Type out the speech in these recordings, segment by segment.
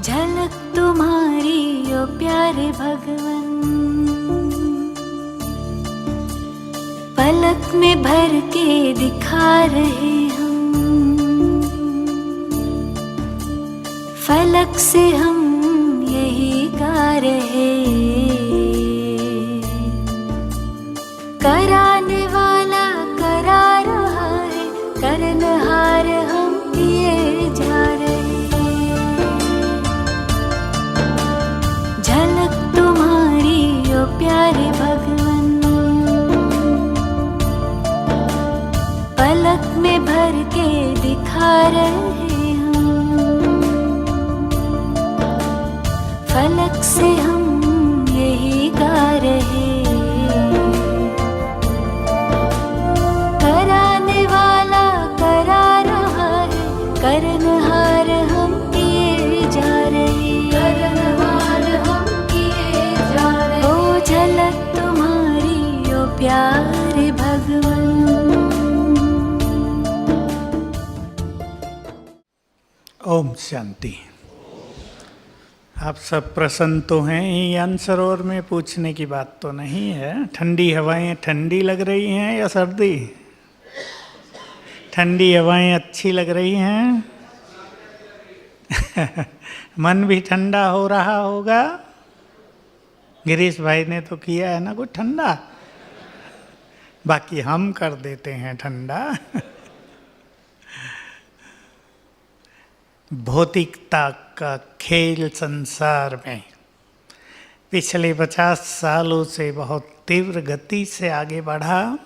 झलक तुम्हारी ओ प्यारे भगवन, पलक में भर के दिखा रहे हम, फलक से हम यही गा रहे। कराने वाला करा रहा है, करनहार हम किए जा रहे। झलक तुम्हारी ओ प्यारे भगवन, पलक में भर के दिखा रहे हम, फलक से हम यही गा रहे। कराने वाला करा रहा है, करनहार हम किए जा रहे। करनहार हम किए जा रहे। ओ झलक तुम्हारी ओ प्यारे भगवन। ओम शांति। आप सब प्रसन्न तो हैं? ज्ञान सरोवर में पूछने की बात तो नहीं है। ठंडी हवाएं ठंडी लग रही हैं या सर्दी? ठंडी हवाएं अच्छी लग रही हैं। मन भी ठंडा हो रहा होगा। गिरीश भाई ने तो किया है ना कुछ ठंडा, बाकी हम कर देते हैं ठंडा। भौतिकता का खेल संसार में पिछले 50 सालों से बहुत तीव्र गति से आगे बढ़ा,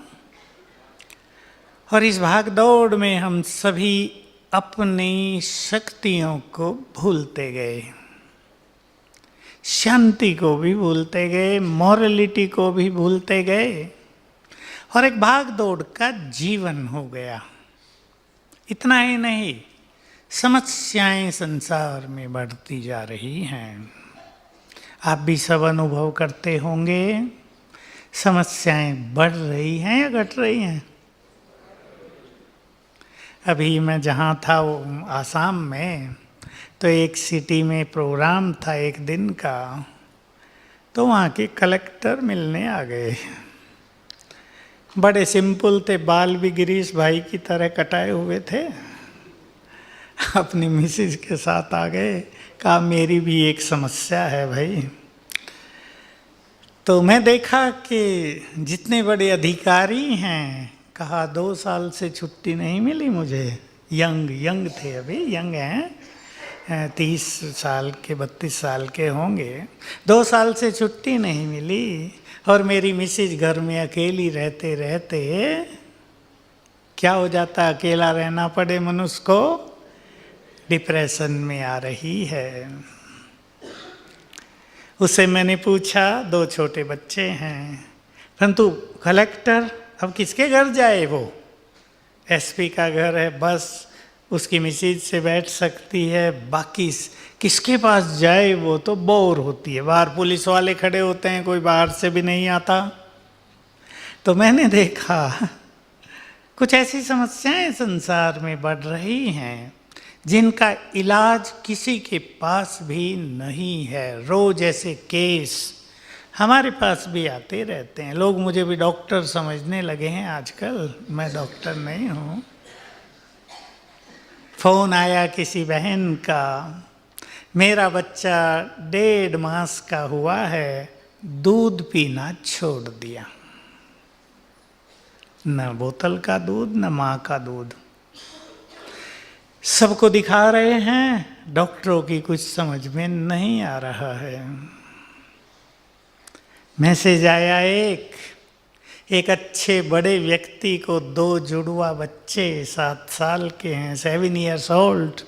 और इस भाग दौड़ में हम सभी अपनी शक्तियों को भूलते गए, शांति को भी भूलते गए, मॉरलिटी को भी भूलते गए, और एक भाग दौड़ का जीवन हो गया। इतना ही नहीं, समस्याएं संसार में बढ़ती जा रही हैं। आप भी सब अनुभव करते होंगे, समस्याएं बढ़ रही हैं या घट रही हैं? अभी मैं जहाँ था वो आसाम में, तो एक सिटी में प्रोग्राम था एक दिन का, तो वहाँ के कलेक्टर मिलने आ गए। बड़े सिंपल थे, बाल भी गिरीश भाई की तरह कटाए हुए थे। अपनी मिसेज के साथ आ गए, कहा मेरी भी एक समस्या है भाई। तो मैं देखा कि जितने बड़े अधिकारी हैं, कहा 2 साल से छुट्टी नहीं मिली मुझे। यंग थे, अभी यंग हैं, 30 साल के 32 साल के होंगे। 2 साल से छुट्टी नहीं मिली, और मेरी मिसेज घर में अकेली रहते रहते क्या हो जाता, अकेला रहना पड़े मनुष्य को, डिप्रेशन में आ रही है। उससे मैंने पूछा, 2 छोटे बच्चे हैं, परंतु कलेक्टर अब किसके घर जाए? वो एसपी का घर है, बस उसकी मिसेज से बैठ सकती है, बाकी किसके पास जाए? वो तो बोर होती है। बाहर पुलिस वाले खड़े होते हैं, कोई बाहर से भी नहीं आता। तो मैंने देखा कुछ ऐसी समस्याएं संसार में बढ़ रही हैं जिनका इलाज किसी के पास भी नहीं है। रोज ऐसे केस हमारे पास भी आते रहते हैं। लोग मुझे भी डॉक्टर समझने लगे हैं आजकल। मैं डॉक्टर नहीं हूँ। फोन आया किसी बहन का, मेरा बच्चा 1.5 मास का हुआ है, दूध पीना छोड़ दिया, न बोतल का दूध न माँ का दूध। सबको दिखा रहे हैं, डॉक्टरों की कुछ समझ में नहीं आ रहा है। मैसेज आया एक अच्छे बड़े व्यक्ति को 2 जुड़वा बच्चे 7 साल के हैं, 7 years old,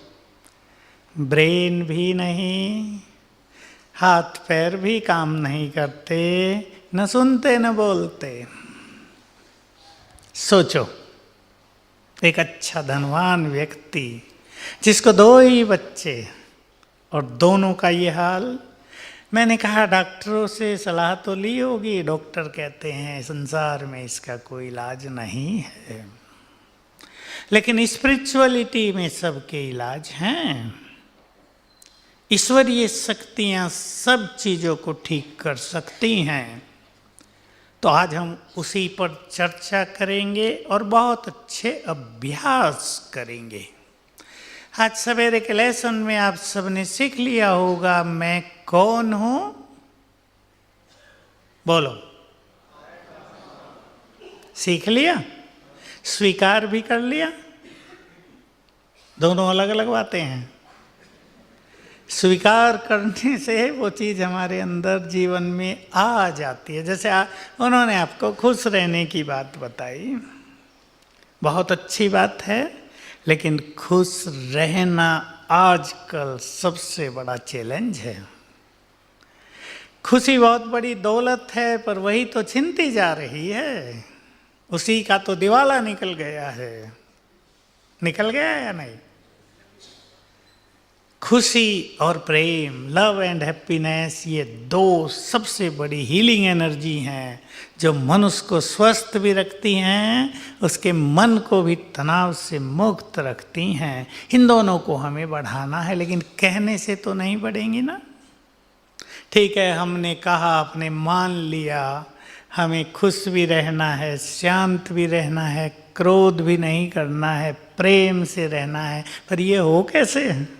ब्रेन भी नहीं, हाथ पैर भी काम नहीं करते, न सुनते न बोलते। सोचो, एक अच्छा धनवान व्यक्ति जिसको 2 ही बच्चे और दोनों का ये हाल। मैंने कहा डॉक्टरों से सलाह तो ली होगी, डॉक्टर कहते हैं संसार में इसका कोई इलाज नहीं है, लेकिन स्पिरिचुअलिटी में सबके इलाज हैं। ईश्वरीय शक्तियां सब चीजों को ठीक कर सकती हैं। तो आज हम उसी पर चर्चा करेंगे और बहुत अच्छे अभ्यास करेंगे। आज सवेरे के लेसन में आप सबने सीख लिया होगा मैं कौन हूं। बोलो, सीख लिया, स्वीकार भी कर लिया। दोनों अलग अलग बातें हैं। स्वीकार करने से वो चीज़ हमारे अंदर जीवन में आ जाती है। जैसे उन्होंने आपको खुश रहने की बात बताई, बहुत अच्छी बात है, लेकिन खुश रहना आजकल सबसे बड़ा चैलेंज है। खुशी बहुत बड़ी दौलत है, पर वही तो छिनती जा रही है। उसी का तो दिवाला निकल गया है। निकल गया या नहीं? खुशी और प्रेम, लव एंड हैप्पीनेस, ये दो सबसे बड़ी हीलिंग एनर्जी हैं जो मनुष्य को स्वस्थ भी रखती हैं, उसके मन को भी तनाव से मुक्त रखती हैं। इन दोनों को हमें बढ़ाना है, लेकिन कहने से तो नहीं बढ़ेंगी ना। ठीक है, हमने कहा, आपने मान लिया, हमें खुश भी रहना है, शांत भी रहना है, क्रोध भी नहीं करना है, प्रेम से रहना है, पर ये हो कैसे?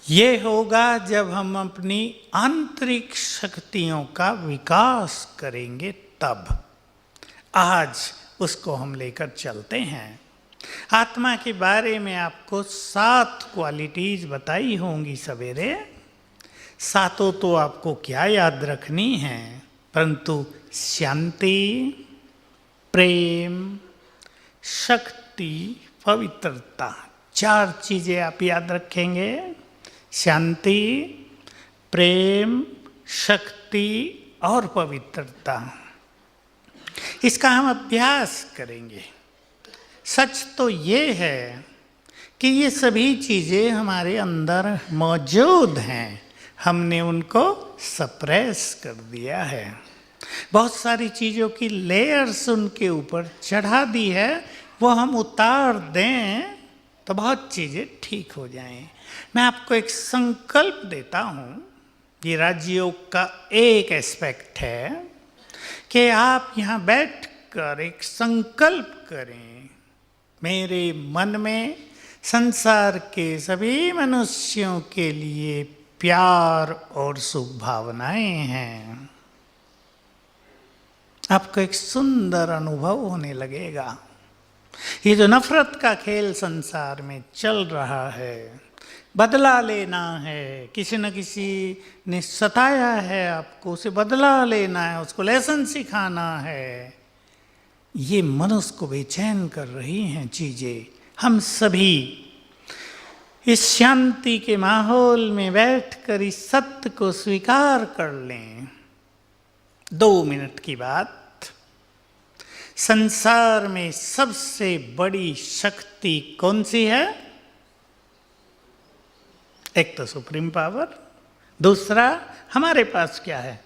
ये होगा जब हम अपनी आंतरिक शक्तियों का विकास करेंगे तब। आज उसको हम लेकर चलते हैं। आत्मा के बारे में आपको 7 क्वालिटीज बताई होंगी सवेरे। 7 तो आपको क्या याद रखनी है, परंतु शांति, प्रेम, शक्ति, पवित्रता, 4 चीजें आप याद रखेंगे। शांति, प्रेम, शक्ति और पवित्रता। इसका हम अभ्यास करेंगे। सच तो ये है कि ये सभी चीज़ें हमारे अंदर मौजूद हैं, हमने उनको सप्रेस कर दिया है। बहुत सारी चीज़ों की लेयर्स उनके ऊपर चढ़ा दी है, वो हम उतार दें तो बहुत चीज़ें ठीक हो जाएं। मैं आपको एक संकल्प देता हूँ, ये राजयोग का एक एस्पेक्ट है कि आप यहाँ बैठकर एक संकल्प करें, मेरे मन में संसार के सभी मनुष्यों के लिए प्यार और शुभ भावनाएं हैं। आपको एक सुंदर अनुभव होने लगेगा। ये जो नफरत का खेल संसार में चल रहा है, बदला लेना है, किसी न किसी ने सताया है आपको, उसे बदला लेना है, उसको लेसन सिखाना है, ये मनुष्य को बेचैन कर रही हैं चीज़ें। हम सभी इस शांति के माहौल में बैठकर इस सत्य को स्वीकार कर लें। 2 मिनट की बात। संसार में सबसे बड़ी शक्ति कौन सी है? एक तो सुप्रीम पावर, दूसरा हमारे पास क्या है?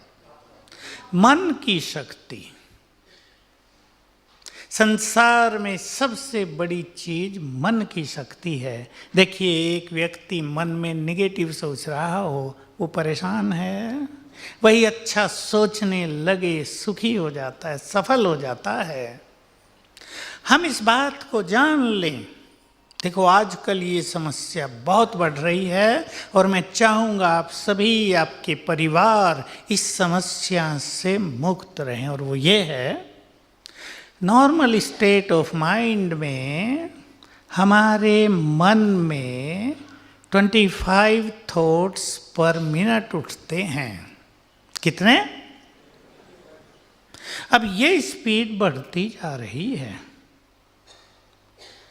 मन की शक्ति। संसार में सबसे बड़ी चीज मन की शक्ति है। देखिए, एक व्यक्ति मन में निगेटिव सोच रहा हो, वो परेशान है। वही अच्छा सोचने लगे, सुखी हो जाता है, सफल हो जाता है। हम इस बात को जान लें। देखो, आजकल ये समस्या बहुत बढ़ रही है और मैं चाहूँगा आप सभी, आपके परिवार इस समस्या से मुक्त रहें, और वो ये है, नॉर्मल स्टेट ऑफ माइंड में हमारे मन में 25 थॉट्स पर मिनट उठते हैं। कितने? अब ये स्पीड बढ़ती जा रही है,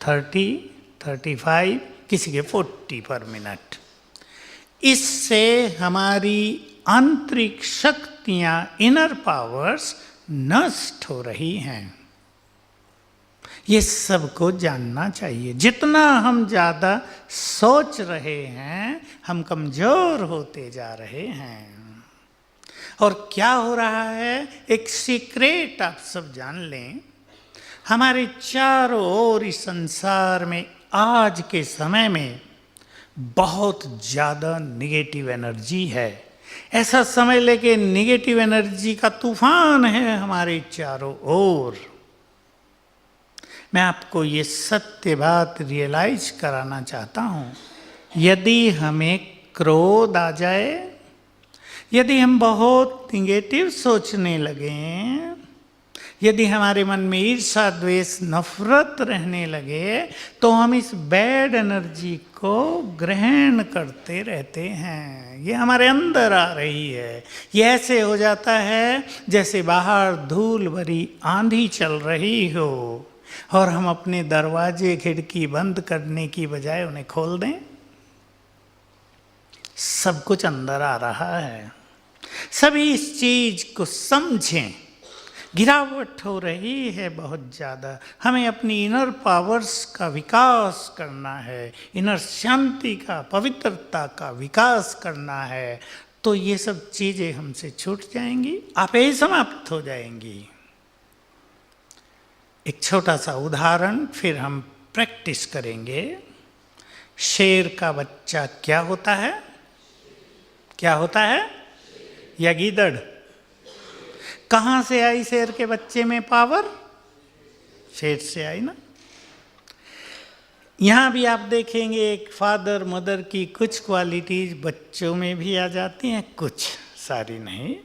30, 35, किसी के 40 पर मिनट। इससे हमारी आंतरिक शक्तियां, इनर पावर्स नष्ट हो रही हैं। ये सबको जानना चाहिए। जितना हम ज़्यादा सोच रहे हैं, हम कमज़ोर होते जा रहे हैं। और क्या हो रहा है, एक सीक्रेट आप सब जान लें। हमारे चारों ओर इस संसार में आज के समय में बहुत ज़्यादा निगेटिव एनर्जी है। ऐसा समझ ले कि निगेटिव एनर्जी का तूफान है हमारे चारों ओर। मैं आपको ये सत्य बात रियलाइज कराना चाहता हूँ। यदि हमें क्रोध आ जाए, यदि हम बहुत निगेटिव सोचने लगें, यदि हमारे मन में ईर्ष्या द्वेष नफरत रहने लगे, तो हम इस बैड एनर्जी को ग्रहण करते रहते हैं। ये हमारे अंदर आ रही है। ये ऐसे हो जाता है जैसे बाहर धूल भरी आंधी चल रही हो और हम अपने दरवाजे खिड़की बंद करने की बजाय उन्हें खोल दें। सब कुछ अंदर आ रहा है। सभी इस चीज को समझें। गिरावट हो रही है बहुत ज़्यादा। हमें अपनी इनर पावर्स का विकास करना है, इनर शांति का, पवित्रता का विकास करना है। तो ये सब चीज़ें हमसे छूट जाएंगी, आपे ही समाप्त हो जाएंगी। एक छोटा सा उदाहरण, फिर हम प्रैक्टिस करेंगे। शेर का बच्चा क्या होता है? क्या होता है? या गीदड़? कहाँ से आई शेर के बच्चे में पावर? शेर से आई ना। यहाँ भी आप देखेंगे एक फादर मदर की कुछ क्वालिटीज बच्चों में भी आ जाती हैं, कुछ, सारी नहीं।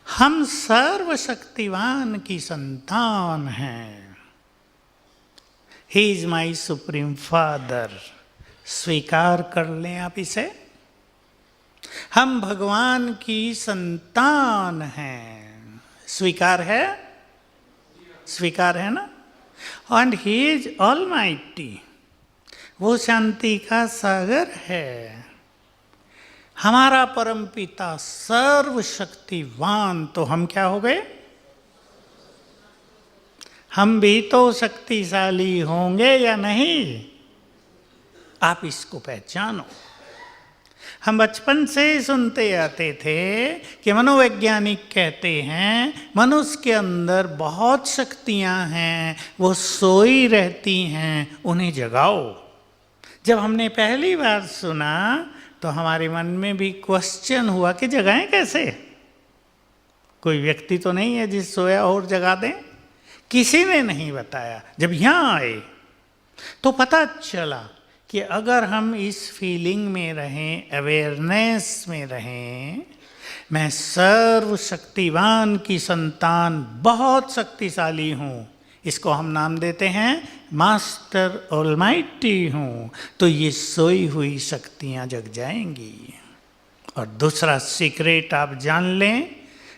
हम सर्वशक्तिवान की संतान हैं। He is my supreme father. स्वीकार कर लें आप इसे। हम भगवान की संतान हैं। स्वीकार है? स्वीकार है ना। And he is almighty. वो शांति का सागर है। हमारा परम पिता सर्वशक्तिवान। तो हम क्या हो गए? हम भी तो शक्तिशाली होंगे या नहीं? आप इसको पहचानो। हम बचपन से सुनते आते थे कि मनोवैज्ञानिक कहते हैं मनुष्य के अंदर बहुत शक्तियां हैं, वो सोई रहती हैं, उन्हें जगाओ। जब हमने पहली बार सुना तो हमारे मन में भी क्वेश्चन हुआ कि जगाएं कैसे? कोई व्यक्ति तो नहीं है जिस सोया और जगा दें। किसी ने नहीं बताया। जब यहाँ आए तो पता चला कि अगर हम इस फीलिंग में रहें, अवेयरनेस में रहें, मैं सर्वशक्तिवान की संतान, बहुत शक्तिशाली हूँ, इसको हम नाम देते हैं मास्टर ऑलमाइटी हूँ, तो ये सोई हुई शक्तियाँ जग जाएंगी। और दूसरा सीक्रेट आप जान लें,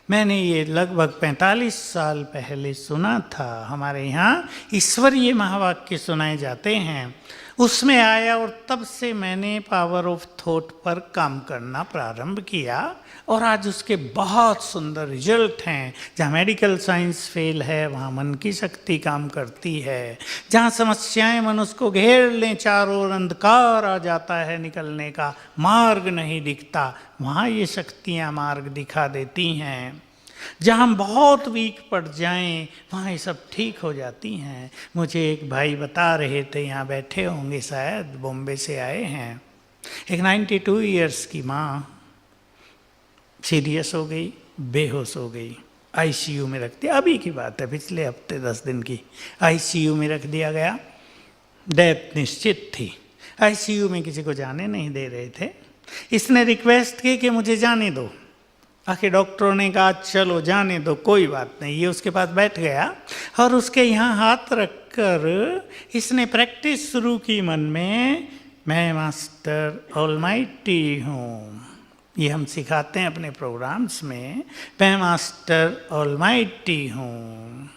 मैंने ये लगभग 45 साल पहले सुना था। हमारे यहाँ ईश्वरीय महावाक्य सुनाए जाते हैं, उसमें आया और तब से मैंने पावर ऑफ थॉट पर काम करना प्रारंभ किया और आज उसके बहुत सुंदर रिजल्ट हैं। जहाँ मेडिकल साइंस फेल है वहाँ मन की शक्ति काम करती है। जहाँ समस्याएं मनुष्य को घेर लें, चारों ओर अंधकार आ जाता है, निकलने का मार्ग नहीं दिखता, वहाँ ये शक्तियाँ मार्ग दिखा देती हैं। जहाँ हम बहुत वीक पड़ जाएं वहाँ ये सब ठीक हो जाती हैं। मुझे एक भाई बता रहे थे, यहाँ बैठे होंगे शायद, बॉम्बे से आए हैं। एक 92 इयर्स की माँ सीरियस हो गई, बेहोश हो गई, आईसीयू में रख दिया। अभी की बात है, पिछले हफ्ते 10 दिन की। आईसीयू में रख दिया गया, डेथ निश्चित थी। आईसीयू में किसी को जाने नहीं दे रहे थे। इसने रिक्वेस्ट की कि मुझे जाने दो। आखिर डॉक्टरों ने कहा चलो जाने दो, कोई बात नहीं। ये उसके पास बैठ गया और उसके यहाँ हाथ रखकर इसने प्रैक्टिस शुरू की मन में, मैं मास्टर ऑलमाइटी हूँ। ये हम सिखाते हैं अपने प्रोग्राम्स में, मैं मास्टर ऑलमाइटी हूँ।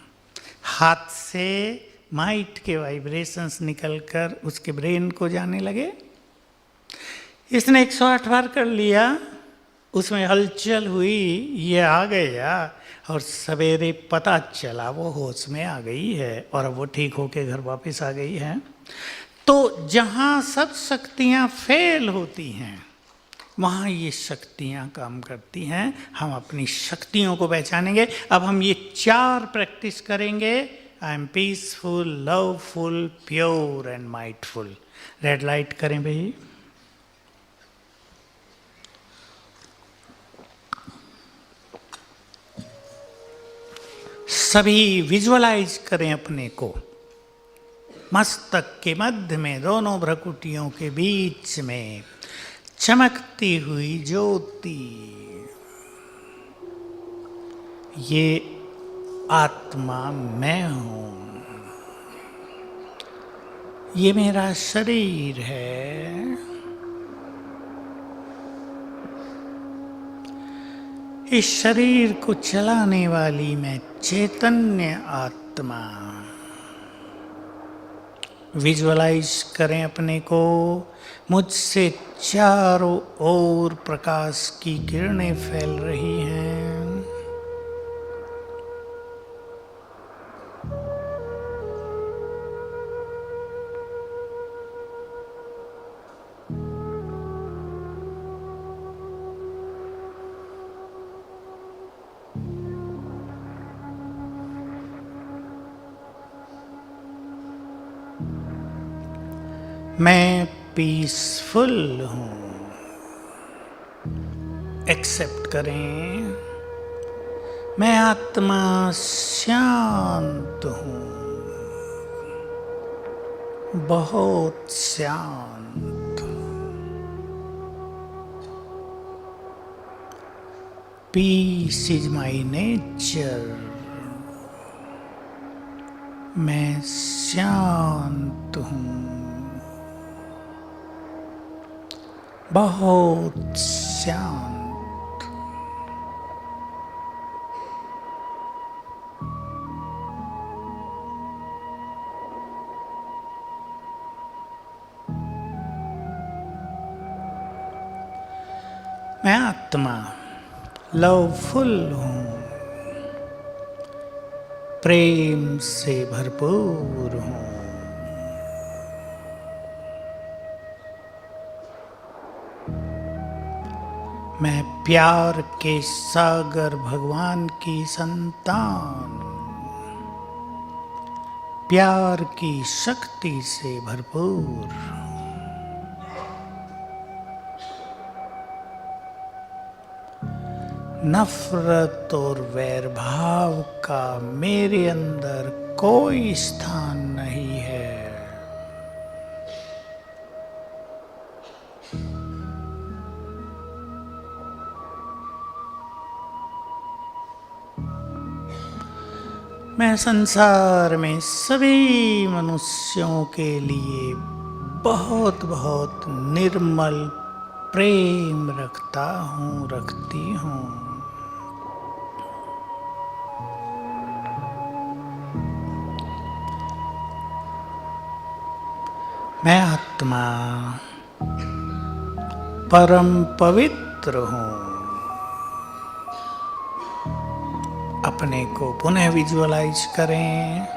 हाथ से माइट के वाइब्रेशंस निकलकर उसके ब्रेन को जाने लगे। इसने 108 बार कर लिया, उसमें हलचल हुई, ये आ गया और सवेरे पता चला वो होश में आ गई है और अब वो ठीक होके घर वापस आ गई है। तो जहाँ सब शक्तियाँ फेल होती हैं वहाँ ये शक्तियाँ काम करती हैं। हम अपनी शक्तियों को पहचानेंगे। अब हम ये 4 प्रैक्टिस करेंगे। I am peaceful, loveful, pure and mightful. Red light करें भाई। सभी विजुअलाइज करें अपने को मस्तक के मध्य में, दोनों भ्रकुटियों के बीच में चमकती हुई ज्योति। ये आत्मा मैं हूं, ये मेरा शरीर है, इस शरीर को चलाने वाली मैं चैतन्य आत्मा। विजुअलाइज करें अपने को, मुझसे चारों ओर प्रकाश की किरणें फैल रही हैं। मैं पीसफुल हूँ, एक्सेप्ट करें। मैं आत्मा शांत हूँ, बहुत शांत। पीस इज माई नेचर, मैं शांत हूँ, बहुत शांत। मैं आत्मा लवफुल हूँ, प्रेम से भरपूर हूँ। मैं प्यार के सागर भगवान की संतान, प्यार की शक्ति से भरपूर। नफरत और वैर भाव का मेरे अंदर कोई स्थान नहीं है। मैं संसार में सभी मनुष्यों के लिए बहुत बहुत निर्मल प्रेम रखता हूँ, रखती हूँ। मैं आत्मा परम पवित्र हूँ। अपने को पुनः विजुअलाइज करें,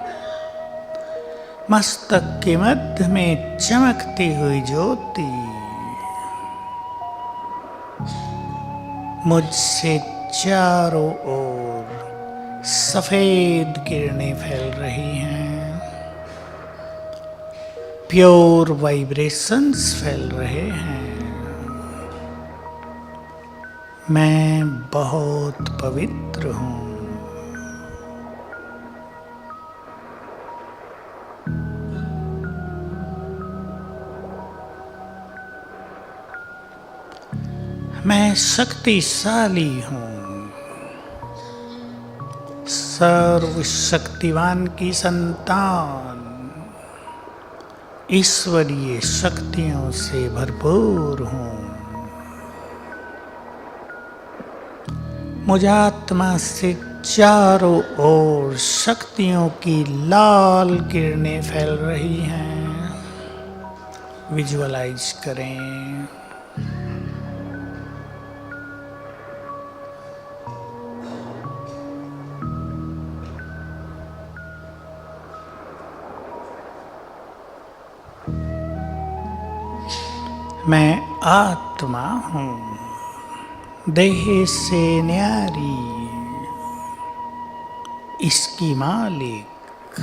मस्तक के मध्य में चमकती हुई ज्योति मुझसे चारों ओर सफेद किरणें फैल रही हैं, प्योर वाइब्रेशंस फैल रहे हैं। मैं बहुत पवित्र हूँ। मैं शक्तिशाली हूँ, सर्वशक्तिवान की संतान, ईश्वरीय शक्तियों से भरपूर हूँ। मुझ आत्मा से चारों ओर शक्तियों की लाल किरणें फैल रही हैं। विजुअलाइज करें। मैं आत्मा हूँ, देह से न्यारी, इसकी मालिक।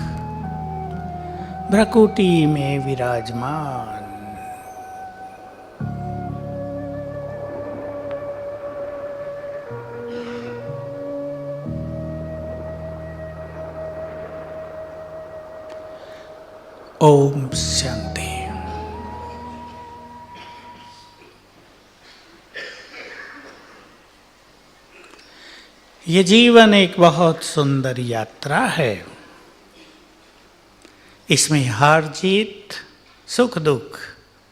भ्रकुटी में विराजमान। ओम शांति। ये जीवन एक बहुत सुंदर यात्रा है। इसमें हार जीत, सुख दुख,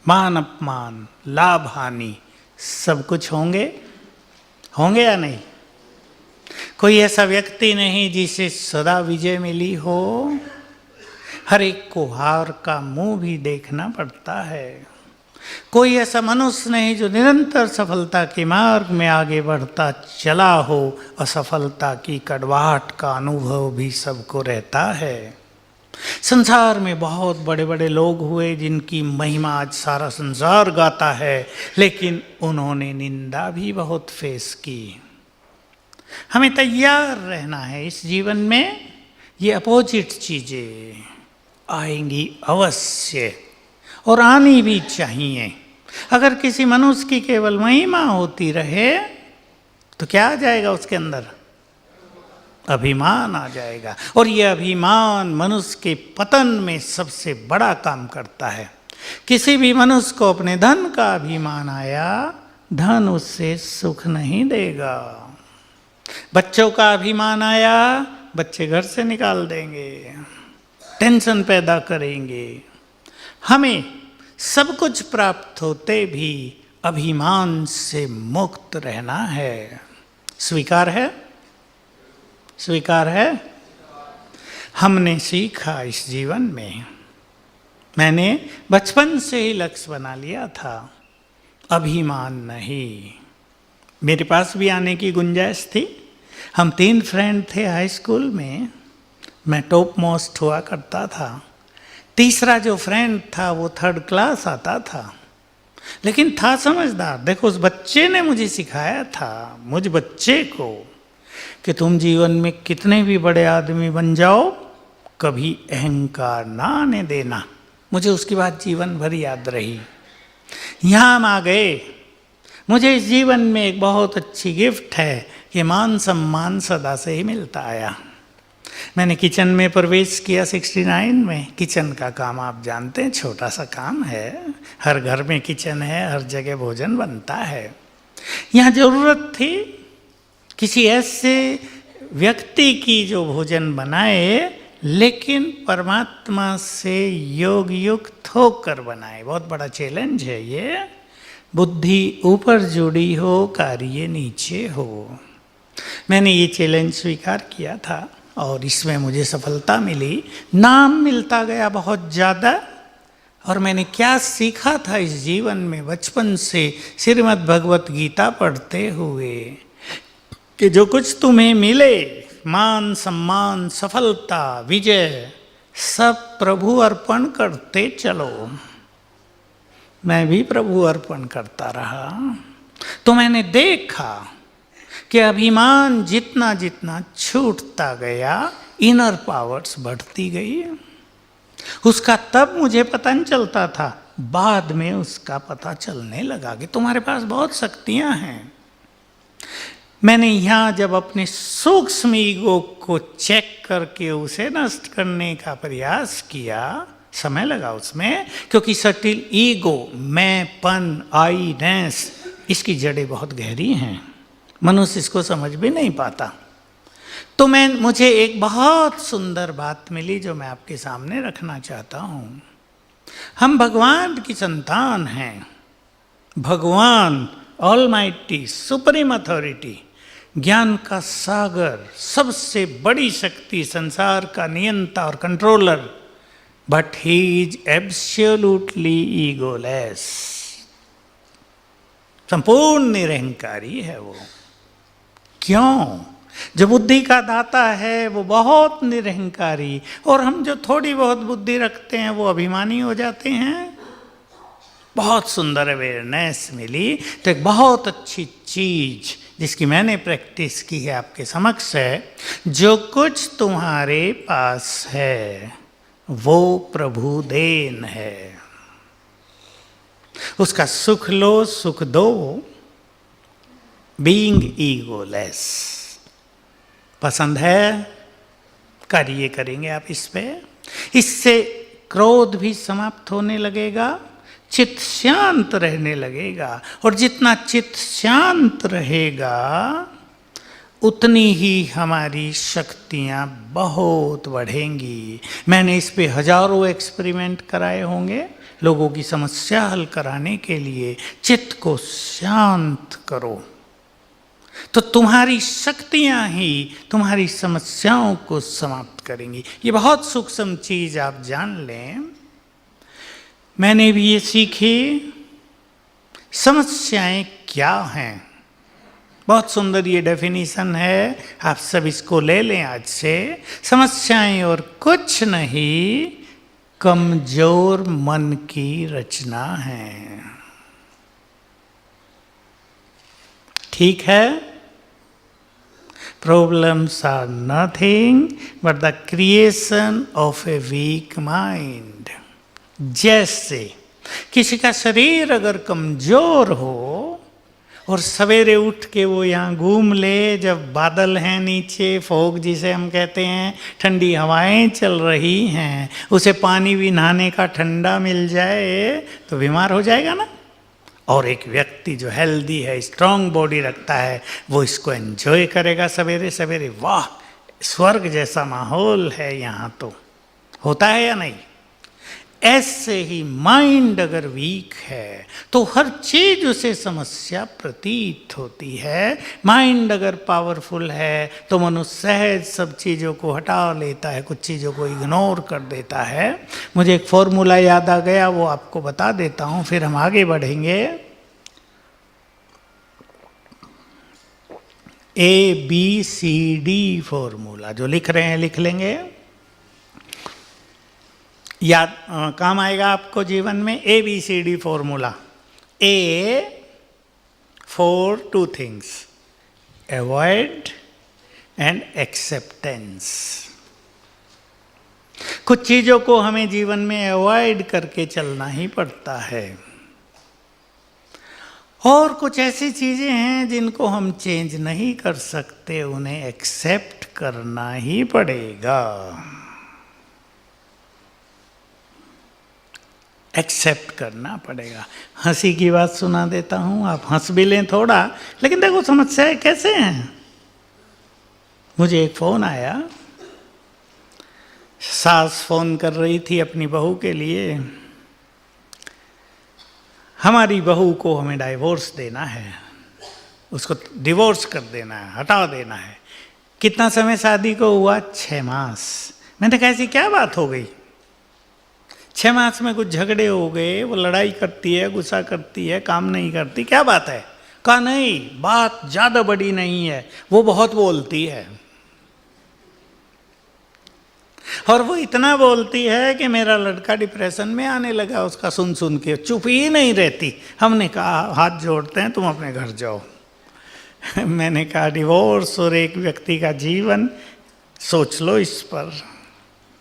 मान अपमान, लाभ हानि सब कुछ होंगे या नहीं? कोई ऐसा व्यक्ति नहीं जिसे सदा विजय मिली हो। हर एक को हार का मुंह भी देखना पड़ता है। कोई ऐसा मनुष्य नहीं जो निरंतर सफलता के मार्ग में आगे बढ़ता चला हो। असफलता की कड़वाहट का अनुभव भी सबको रहता है। संसार में बहुत बड़े बड़े लोग हुए जिनकी महिमा आज सारा संसार गाता है, लेकिन उन्होंने निंदा भी बहुत फेस की। हमें तैयार रहना है। इस जीवन में ये अपोजिट चीजें आएंगी अवश्य, और आनी भी चाहिए। अगर किसी मनुष्य की केवल महिमा होती रहे तो क्या आ जाएगा उसके अंदर? अभिमान आ जाएगा। और ये अभिमान मनुष्य के पतन में सबसे बड़ा काम करता है। किसी भी मनुष्य को अपने धन का अभिमान आया, धन उससे सुख नहीं देगा। बच्चों का अभिमान आया, बच्चे घर से निकाल देंगे, टेंशन पैदा करेंगे। हमें सब कुछ प्राप्त होते भी अभिमान से मुक्त रहना है। स्वीकार है? स्वीकार है? हमने सीखा इस जीवन में। मैंने बचपन से ही लक्ष्य बना लिया था, अभिमान नहीं। मेरे पास भी आने की गुंजाइश थी। हम 3 फ्रेंड थे हाई स्कूल में। मैं टॉप मोस्ट हुआ करता था। तीसरा जो फ्रेंड था वो 3rd क्लास आता था, लेकिन था समझदार। देखो, उस बच्चे ने मुझे सिखाया था, मुझ बच्चे को, कि तुम जीवन में कितने भी बड़े आदमी बन जाओ, कभी अहंकार ना आने देना। मुझे उसकी बात जीवन भर याद रही। यहाँ हम आ गए। मुझे इस जीवन में एक बहुत अच्छी गिफ्ट है कि मान सम्मान सदा से ही मिलता आया। मैंने किचन में प्रवेश किया 69 में। किचन का काम आप जानते हैं, छोटा सा काम है। हर घर में किचन है, हर जगह भोजन बनता है। यहाँ जरूरत थी किसी ऐसे व्यक्ति की जो भोजन बनाए, लेकिन परमात्मा से योग युक्त होकर बनाए। बहुत बड़ा चैलेंज है ये। बुद्धि ऊपर जुड़ी हो, कार्य नीचे हो। मैंने ये चैलेंज स्वीकार किया था और इसमें मुझे सफलता मिली। नाम मिलता गया बहुत ज़्यादा। और मैंने क्या सीखा था इस जीवन में बचपन से श्रीमद् भगवत गीता पढ़ते हुए, कि जो कुछ तुम्हें मिले, मान सम्मान, सफलता, विजय, सब प्रभु अर्पण करते चलो। मैं भी प्रभु अर्पण करता रहा। तो मैंने देखा कि अभिमान जितना जितना छूटता गया, इनर पावर्स बढ़ती गई। उसका तब मुझे पता नहीं चलता था, बाद में उसका पता चलने लगा कि तुम्हारे पास बहुत शक्तियां हैं। मैंने यहाँ जब अपने सूक्ष्म ईगो को चेक करके उसे नष्ट करने का प्रयास किया, समय लगा उसमें, क्योंकि सटिल ईगो, मैंपन, आईनेस, इसकी जड़ें बहुत गहरी हैं। मनुष्य इसको समझ भी नहीं पाता। तो मुझे एक बहुत सुंदर बात मिली जो मैं आपके सामने रखना चाहता हूँ। हम भगवान की संतान हैं। भगवान ऑलमाइटी, सुप्रीम अथॉरिटी, ज्ञान का सागर, सबसे बड़ी शक्ति, संसार का नियंता और controller, but he is absolutely egoless. संपूर्ण निरहंकारी है वो। क्यों? जो बुद्धि का दाता है वो बहुत निरहंकारी, और हम जो थोड़ी बहुत बुद्धि रखते हैं वो अभिमानी हो जाते हैं। बहुत सुंदर अवेयरनेस मिली। तो एक बहुत अच्छी चीज जिसकी मैंने प्रैक्टिस की है आपके समक्ष है, जो कुछ तुम्हारे पास है वो प्रभु देन है। उसका सुख लो, सुख दो, बीइंग ईगोलेस। पसंद है, कार्य करेंगे आप इस पे। इससे क्रोध भी समाप्त होने लगेगा, चित्त शांत रहने लगेगा, और जितना चित्त शांत रहेगा उतनी ही हमारी शक्तियां बहुत बढ़ेंगी। मैंने इस पे हजारों एक्सपेरिमेंट कराए होंगे लोगों की समस्या हल कराने के लिए। चित्त को शांत करो तो तुम्हारी शक्तियां ही तुम्हारी समस्याओं को समाप्त करेंगी। ये बहुत सूक्ष्म चीज आप जान लें। मैंने भी ये सीखी। समस्याएं क्या हैं? बहुत सुंदर ये डेफिनेशन है, आप सब इसको ले लें आज से। समस्याएं और कुछ नहीं, कमजोर मन की रचना है। ठीक है? Problems are nothing but the creation of a weak mind. जैसे किसी का शरीर अगर कमजोर हो और सवेरे उठ के वो यहाँ घूम ले, जब बादल हैं नीचे, फॉग जिसे हम कहते हैं, ठंडी हवाएं चल रही हैं, उसे पानी भी नहाने का ठंडा मिल जाए तो बीमार हो जाएगा ना। और एक व्यक्ति जो हेल्दी है, स्ट्रांग बॉडी रखता है, वो इसको एंजॉय करेगा सवेरे सवेरे। वाह, स्वर्ग जैसा माहौल है यहाँ। तो होता है या नहीं? ऐसे ही माइंड अगर वीक है तो हर चीज उसे समस्या प्रतीत होती है। माइंड अगर पावरफुल है तो मनुष्य सहज सब चीज़ों को हटा लेता है, कुछ चीज़ों को इग्नोर कर देता है। मुझे एक फॉर्मूला याद आ गया, वो आपको बता देता हूँ, फिर हम आगे बढ़ेंगे। ABCD फॉर्मूला जो लिख रहे हैं लिख लेंगे, याद काम आएगा आपको जीवन में। ABCD formula. A for 2 things, avoid and acceptance। कुछ चीजों को हमें जीवन में अवॉइड करके चलना ही पड़ता है, और कुछ ऐसी चीजें हैं जिनको हम चेंज नहीं कर सकते, उन्हें एक्सेप्ट करना ही पड़ेगा। एक्सेप्ट करना पड़ेगा। हंसी की बात सुना देता हूँ, आप हंस भी लें थोड़ा, लेकिन देखो समस्याएं कैसे हैं। मुझे एक फ़ोन आया, सास फ़ोन कर रही थी अपनी बहू के लिए, हमारी बहू को हमें डाइवोर्स देना है, उसको डिवोर्स कर देना है, हटा देना है। कितना समय शादी को हुआ? 6 मास। मैंने कहा ऐसी क्या बात हो गई? 6 मास में कुछ झगड़े हो गए, वो लड़ाई करती है, गुस्सा करती है, काम नहीं करती, क्या बात है? कहा नहीं, बात ज़्यादा बड़ी नहीं है, वो बहुत बोलती है। और वो इतना बोलती है कि मेरा लड़का डिप्रेशन में आने लगा उसका सुन सुन के, चुप ही नहीं रहती। हमने कहा हाथ जोड़ते हैं, तुम अपने घर जाओ। मैंने कहा डिवोर्स और एक व्यक्ति का जीवन, सोच लो इस पर,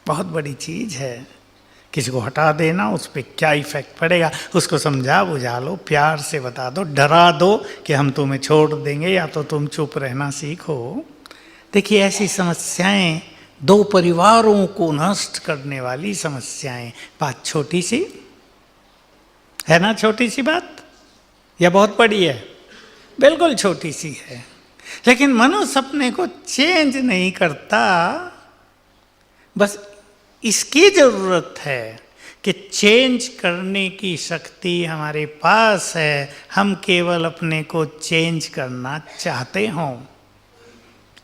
बहुत बड़ी चीज़ है। किसी को हटा देना, उस पर क्या इफेक्ट पड़ेगा, उसको समझा बुझा लो, प्यार से बता दो, डरा दो कि हम तुम्हें छोड़ देंगे या तो तुम चुप रहना सीखो। देखिए ऐसी समस्याएं 2 परिवारों को नष्ट करने वाली समस्याएं। बात छोटी सी है ना, छोटी सी बात, या बहुत बड़ी है? बिल्कुल छोटी सी है, लेकिन मनुष्य अपने को चेंज नहीं करता। बस इसकी जरूरत है कि चेंज करने की शक्ति हमारे पास है, हम केवल अपने को चेंज करना चाहते हों।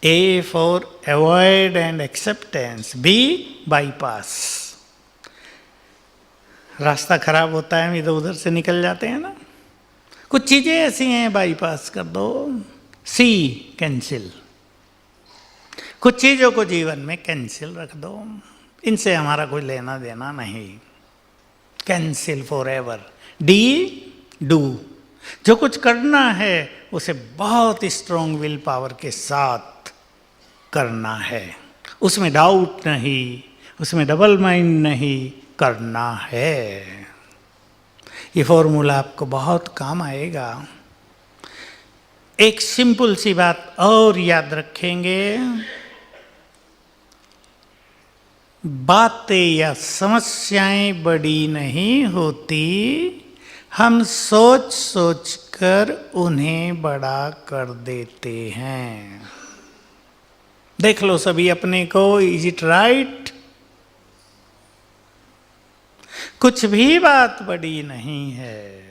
A for avoid and acceptance, B bypass। रास्ता खराब होता है, हम इधर उधर से निकल जाते हैं ना। कुछ चीजें ऐसी हैं, बाईपास कर दो। C cancel. कुछ चीजों को जीवन में कैंसिल रख दो, इनसे हमारा कोई लेना देना नहीं। Cancel for ever. D do. जो कुछ करना है उसे बहुत स्ट्रॉन्ग विल पावर के साथ करना है, उसमें डाउट नहीं, उसमें डबल माइंड नहीं, करना है। ये फॉर्मूला आपको बहुत काम आएगा। एक सिंपल सी बात और याद रखेंगे, बातें या समस्याएं बड़ी नहीं होती, हम सोच सोच कर उन्हें बड़ा कर देते हैं। देख लो सभी अपने को, इज इट राइट? कुछ भी बात बड़ी नहीं है।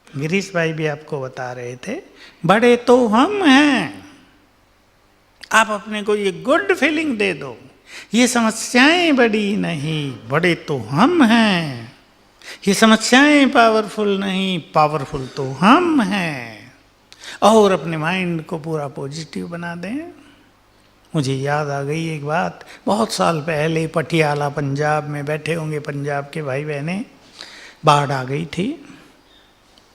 गिरीश भाई भी आपको बता रहे थे, बड़े तो हम हैं। आप अपने को ये गुड फीलिंग दे दो, ये समस्याएं बड़ी नहीं, बड़े तो हम हैं। ये समस्याएं पावरफुल नहीं, पावरफुल तो हम हैं। और अपने माइंड को पूरा पॉजिटिव बना दें। मुझे याद आ गई एक बात, बहुत साल पहले पटियाला पंजाब में बैठे होंगे पंजाब के भाई बहने, बाढ़ आ गई थी,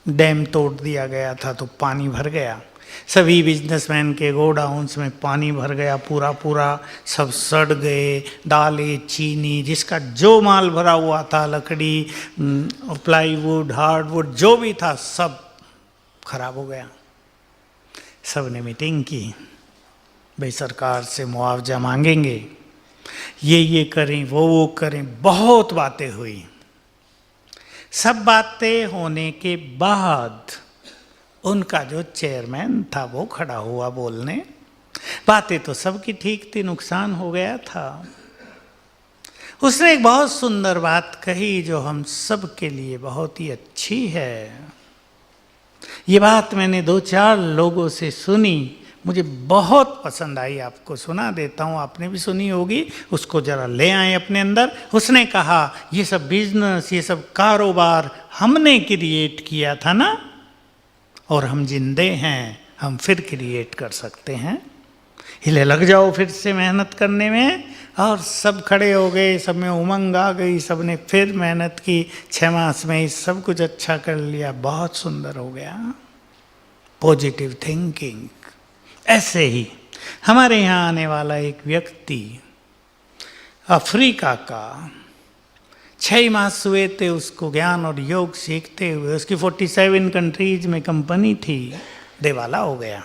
डैम तोड़ दिया गया था तो पानी भर गया, सभी बिजनेसमैन के गोडाउन्स में पानी भर गया, पूरा पूरा सब सड़ गए, दालें चीनी, जिसका जो माल भरा हुआ था, लकड़ी, प्लाईवुड, हार्डवुड, जो भी था सब खराब हो गया। सब ने मीटिंग की, भाई सरकार से मुआवजा मांगेंगे, ये करें वो करें, बहुत बातें हुई। सब बातें होने के बाद उनका जो चेयरमैन था वो खड़ा हुआ बोलने। बातें तो सबकी ठीक थी, नुकसान हो गया था। उसने एक बहुत सुंदर बात कही जो हम सब के लिए बहुत ही अच्छी है। ये बात मैंने 2-4 लोगों से सुनी, मुझे बहुत पसंद आई, आपको सुना देता हूँ, आपने भी सुनी होगी, उसको जरा ले आए अपने अंदर। उसने कहा, ये सब बिजनेस, ये सब कारोबार हमने क्रिएट किया था ना, और हम जिंदे हैं, हम फिर क्रिएट कर सकते हैं। हिले लग जाओ फिर से मेहनत करने में। और सब खड़े हो गए, सब में उमंग आ गई, सब ने फिर मेहनत की, 6 मास में ही सब कुछ अच्छा कर लिया, बहुत सुंदर हो गया। Positive thinking. ऐसे ही हमारे यहाँ आने वाला एक व्यक्ति अफ्रीका का, 6 मास हुए थे उसको ज्ञान और योग सीखते हुए, उसकी 47 कंट्रीज में कंपनी थी, दिवाला हो गया,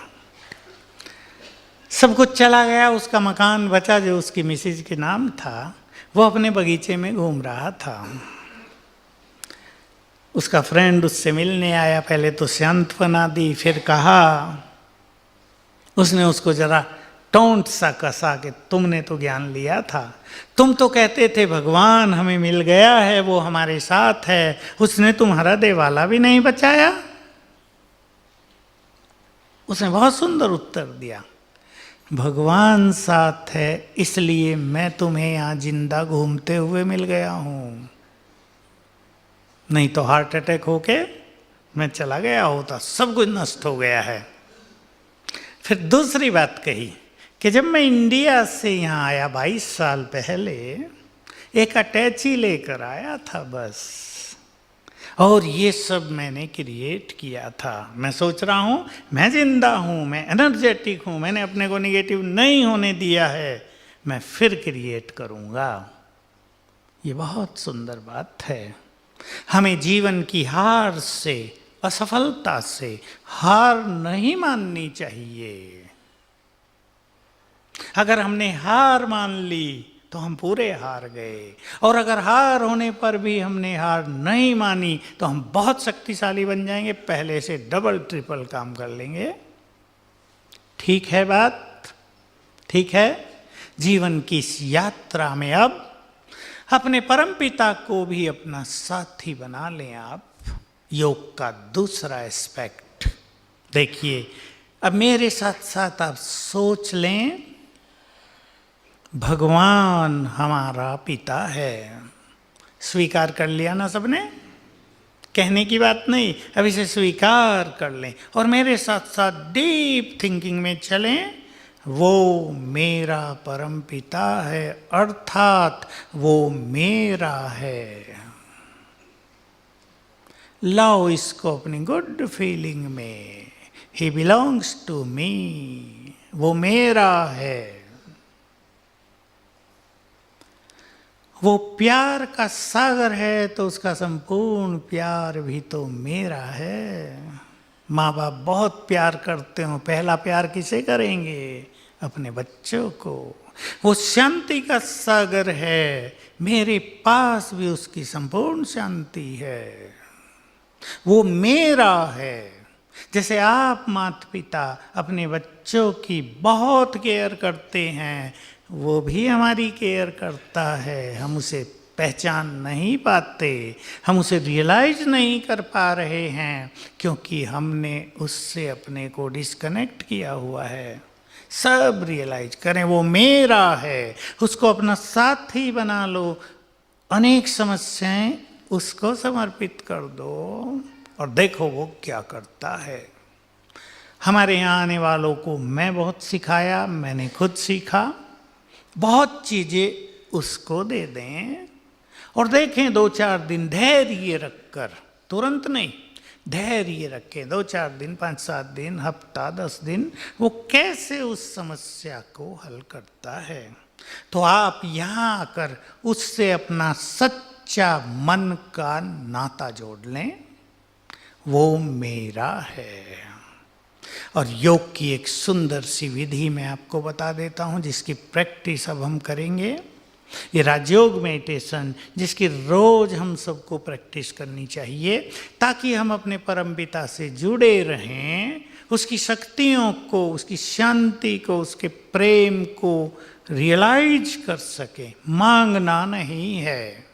सब कुछ चला गया। उसका मकान बचा जो उसकी मिसेज के नाम था, वो अपने बगीचे में घूम रहा था। उसका फ्रेंड उससे मिलने आया, पहले तो सांत्वना दी, फिर कहा, उसने उसको जरा टोंट सा कसा कि तुमने तो ज्ञान लिया था, तुम तो कहते थे भगवान हमें मिल गया है, वो हमारे साथ है, उसने तुम्हारा देवाला भी नहीं बचाया। उसने बहुत सुंदर उत्तर दिया, भगवान साथ है इसलिए मैं तुम्हें यहाँ जिंदा घूमते हुए मिल गया हूँ, नहीं तो हार्ट अटैक होके मैं चला गया होता, सब कुछ नष्ट हो गया है। फिर दूसरी बात कही कि जब मैं इंडिया से यहाँ आया 22 साल पहले, एक अटैची लेकर आया था बस, और ये सब मैंने क्रिएट किया था। मैं सोच रहा हूँ मैं जिंदा हूँ, मैं एनर्जेटिक हूँ, मैंने अपने को नेगेटिव नहीं होने दिया है, मैं फिर क्रिएट करूँगा। ये बहुत सुंदर बात है। हमें जीवन की हार से, असफलता से हार नहीं माननी चाहिए। अगर हमने हार मान ली तो हम पूरे हार गए, और अगर हार होने पर भी हमने हार नहीं मानी तो हम बहुत शक्तिशाली बन जाएंगे, पहले से डबल ट्रिपल काम कर लेंगे। ठीक है बात? ठीक है। जीवन की इस यात्रा में अब अपने परमपिता को भी अपना साथी बना लें आप। योग का दूसरा एस्पेक्ट देखिए, अब मेरे साथ साथ आप सोच लें, भगवान हमारा पिता है। स्वीकार कर लिया ना सबने? कहने की बात नहीं, अब इसे स्वीकार कर लें और मेरे साथ साथ डीप थिंकिंग में चलें। वो मेरा परम पिता है, अर्थात वो मेरा है। लाओ इसको अपनी गुड फीलिंग में, ही बिलोंग्स टू मी, वो मेरा है। वो प्यार का सागर है तो उसका संपूर्ण प्यार भी तो मेरा है। माँ बाप बहुत प्यार करते हो, पहला प्यार किसे करेंगे? अपने बच्चों को। वो शांति का सागर है, मेरे पास भी उसकी संपूर्ण शांति है। वो मेरा है। जैसे आप माता पिता अपने बच्चों की बहुत केयर करते हैं, वो भी हमारी केयर करता है। हम उसे पहचान नहीं पाते, हम उसे रियलाइज नहीं कर पा रहे हैं, क्योंकि हमने उससे अपने को डिस्कनेक्ट किया हुआ है। सब रियलाइज करें, वो मेरा है, उसको अपना साथी बना लो। अनेक समस्याएं उसको समर्पित कर दो और देखो वो क्या करता है। हमारे यहाँ आने वालों को मैं बहुत सिखाया, मैंने खुद सीखा। बहुत चीज़ें उसको दे दें और देखें 2-4 दिन धैर्य रखकर, तुरंत नहीं, धैर्य रखें 2-4 दिन, 5-7 दिन, हफ्ता, 10 दिन, वो कैसे उस समस्या को हल करता है। तो आप यहाँ आकर उससे अपना सच्चा मन का नाता जोड़ लें, वो मेरा है। और योग की एक सुंदर सी विधि मैं आपको बता देता हूँ, जिसकी प्रैक्टिस अब हम करेंगे। ये राजयोग मेडिटेशन, जिसकी रोज हम सबको प्रैक्टिस करनी चाहिए, ताकि हम अपने परमपिता से जुड़े रहें, उसकी शक्तियों को, उसकी शांति को, उसके प्रेम को रियलाइज कर सके। मांगना नहीं है,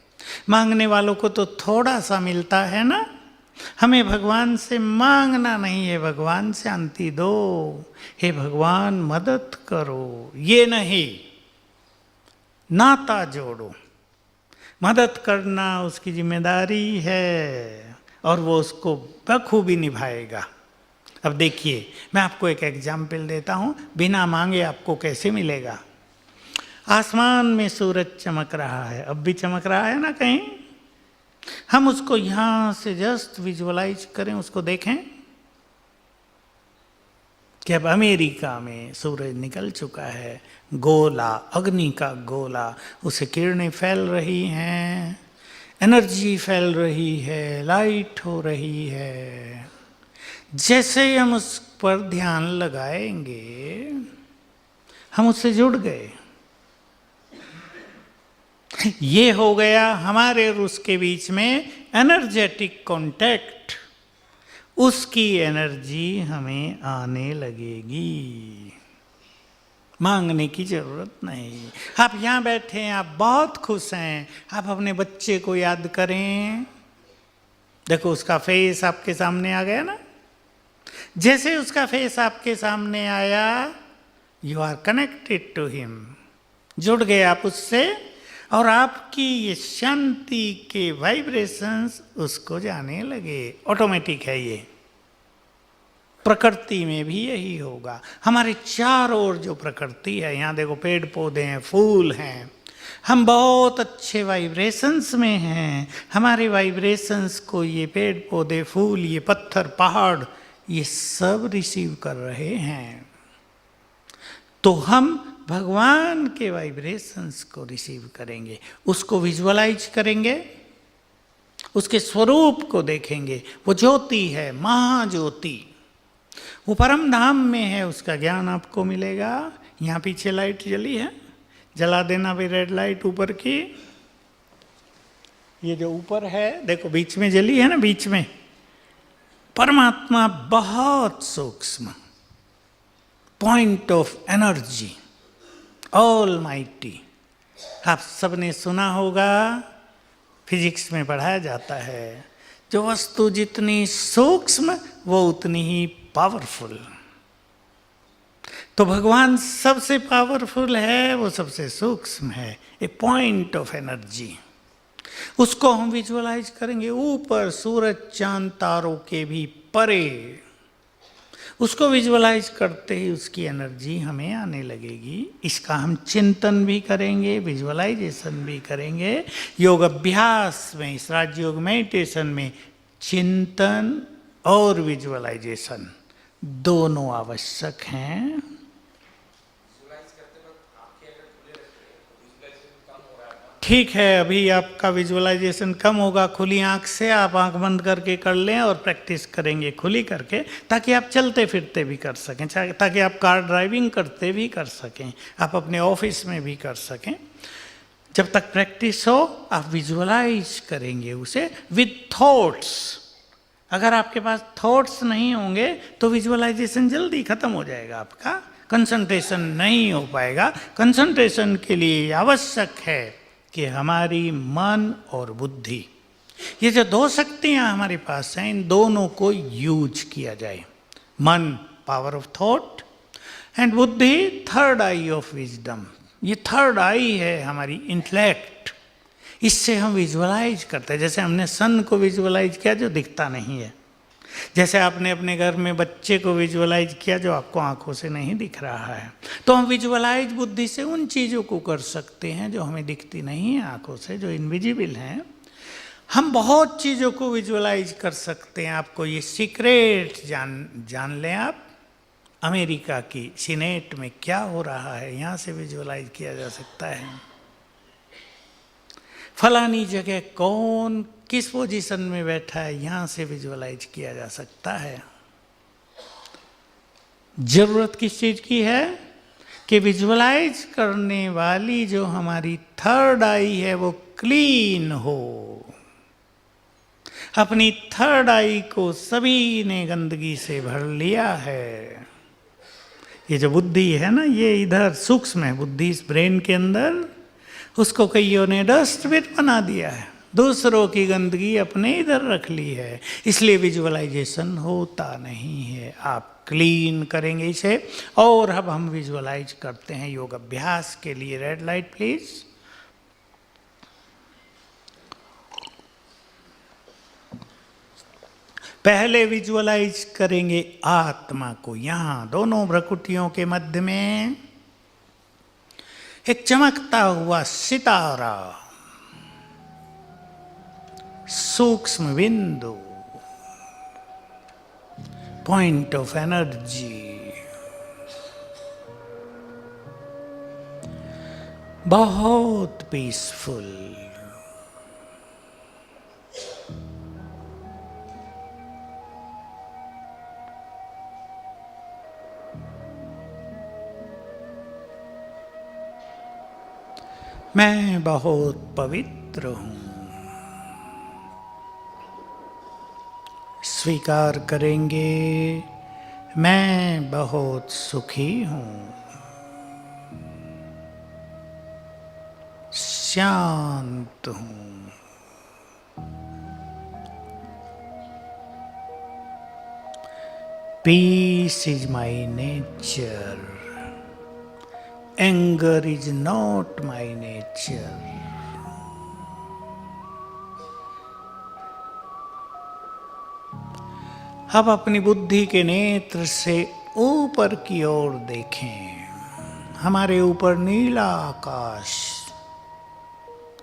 मांगने वालों को तो थोड़ा सा मिलता है ना। हमें भगवान से मांगना नहीं है, भगवान शांति दो, हे भगवान मदद करो, ये नहीं। नाता जोड़ो, मदद करना उसकी जिम्मेदारी है और वो उसको बखूबी निभाएगा। अब देखिए, मैं आपको एक एग्जाम्पल देता हूँ, बिना मांगे आपको कैसे मिलेगा। आसमान में सूरज चमक रहा है, अब भी चमक रहा है ना कहीं। हम उसको यहाँ से जस्ट विजुअलाइज करें, उसको देखें कि अब अमेरिका में सूरज निकल चुका है, गोला, अग्नि का गोला, उसे किरणें फैल रही हैं, एनर्जी फैल रही है, लाइट हो रही है। जैसे ही हम उस पर ध्यान लगाएंगे, हम उससे जुड़ गए। ये हो गया हमारे और उसके बीच में एनर्जेटिक कांटेक्ट। उसकी एनर्जी हमें आने लगेगी, मांगने की जरूरत नहीं। आप यहाँ बैठे हैं, आप बहुत खुश हैं, आप अपने बच्चे को याद करें, देखो उसका फेस आपके सामने आ गया ना। जैसे उसका फेस आपके सामने आया, you are connected to him, जुड़ गए आप उससे, और आपकी ये शांति के वाइब्रेशंस उसको जाने लगे। ऑटोमेटिक है ये। प्रकृति में भी यही होगा। हमारे चारों ओर जो प्रकृति है, यहाँ देखो पेड़ पौधे हैं, फूल हैं, हम बहुत अच्छे वाइब्रेशंस में हैं। हमारे वाइब्रेशंस को ये पेड़ पौधे, फूल, ये पत्थर, पहाड़, ये सब रिसीव कर रहे हैं। तो हम भगवान के वाइब्रेशंस को रिसीव करेंगे, उसको विजुअलाइज करेंगे, उसके स्वरूप को देखेंगे। वो ज्योति है, महाज्योति, वो परम धाम में है, उसका ज्ञान आपको मिलेगा। यहाँ पीछे लाइट जली है, जला देना भी रेड लाइट ऊपर की। ये जो ऊपर है देखो, बीच में जली है ना, बीच में। परमात्मा बहुत सूक्ष्म, पॉइंट ऑफ एनर्जी, ऑलमाइटी। आप सबने सुना होगा, फिजिक्स में पढ़ाया जाता है, जो वस्तु जितनी सूक्ष्म वो उतनी ही पावरफुल। तो भगवान सबसे पावरफुल है, वो सबसे सूक्ष्म है, ए पॉइंट ऑफ एनर्जी। उसको हम विजुअलाइज करेंगे ऊपर, सूरज चांद तारों के भी परे। उसको विजुअलाइज करते ही उसकी एनर्जी हमें आने लगेगी। इसका हम चिंतन भी करेंगे, विजुअलाइजेशन भी करेंगे। योग अभ्यास में, इस राजयोग मेडिटेशन में चिंतन और विजुअलाइजेशन दोनों आवश्यक हैं। ठीक है, अभी आपका विजुअलाइजेशन कम होगा, खुली आंख से आप आंख बंद करके कर लें और प्रैक्टिस करेंगे खुली करके, ताकि आप चलते फिरते भी कर सकें, ताकि आप कार ड्राइविंग करते भी कर सकें, आप अपने ऑफिस में भी कर सकें। जब तक प्रैक्टिस हो आप विजुअलाइज करेंगे उसे विद थॉट्स। अगर आपके पास थॉट्स नहीं होंगे तो विजुअलाइजेशन जल्दी खत्म हो जाएगा, आपका कंसंट्रेशन नहीं हो पाएगा। कंसंट्रेशन के लिए आवश्यक है कि हमारी मन और बुद्धि, ये जो दो शक्तियां हमारे पास हैं, इन दोनों को यूज किया जाए। मन पावर ऑफ थॉट एंड बुद्धि थर्ड आई ऑफ विजडम। ये थर्ड आई है हमारी इंटेलेक्ट, इससे हम विजुअलाइज करते हैं। जैसे हमने सन को विजुअलाइज किया जो दिखता नहीं है, जैसे आपने अपने घर में बच्चे को विजुअलाइज किया जो आपको आंखों से नहीं दिख रहा है, तो हम विजुअलाइज बुद्धि से उन चीज़ों को कर सकते हैं जो हमें दिखती नहीं है आंखों से, जो इनविजिबल हैं। हम बहुत चीज़ों को विजुअलाइज कर सकते हैं। आपको ये सीक्रेट जान लें आप, अमेरिका की सीनेट में क्या हो रहा है, यहाँ से विजुअलाइज किया जा सकता है। फलानी जगह कौन किस पोजीशन में बैठा है, यहाँ से विजुअलाइज किया जा सकता है। जरूरत किस चीज की है कि विजुअलाइज करने वाली जो हमारी थर्ड आई है वो क्लीन हो। अपनी थर्ड आई को सभी ने गंदगी से भर लिया है। ये जो बुद्धि है ना, ये इधर सूक्ष्म है बुद्धि, इस ब्रेन के अंदर, उसको कईयों ने डस्टबिन बना दिया है, दूसरों की गंदगी अपने इधर रख ली है, इसलिए विजुअलाइजेशन होता नहीं है। आप क्लीन करेंगे इसे। और अब हम विजुअलाइज करते हैं योग अभ्यास के लिए। Red light please. पहले विजुअलाइज करेंगे आत्मा को। यहां दोनों भ्रकुटियों के मध्य में एक चमकता हुआ सितारा, सूक्ष्म बिंदु, पॉइंट ऑफ एनर्जी, बहुत पीसफुल। मैं बहुत पवित्र हूं। स्वीकार करेंगे मैं बहुत सुखी हूं, शांत हूं। Peace is my nature, anger is not my nature. अब अपनी बुद्धि के नेत्र से ऊपर की ओर देखें। हमारे ऊपर नीला आकाश,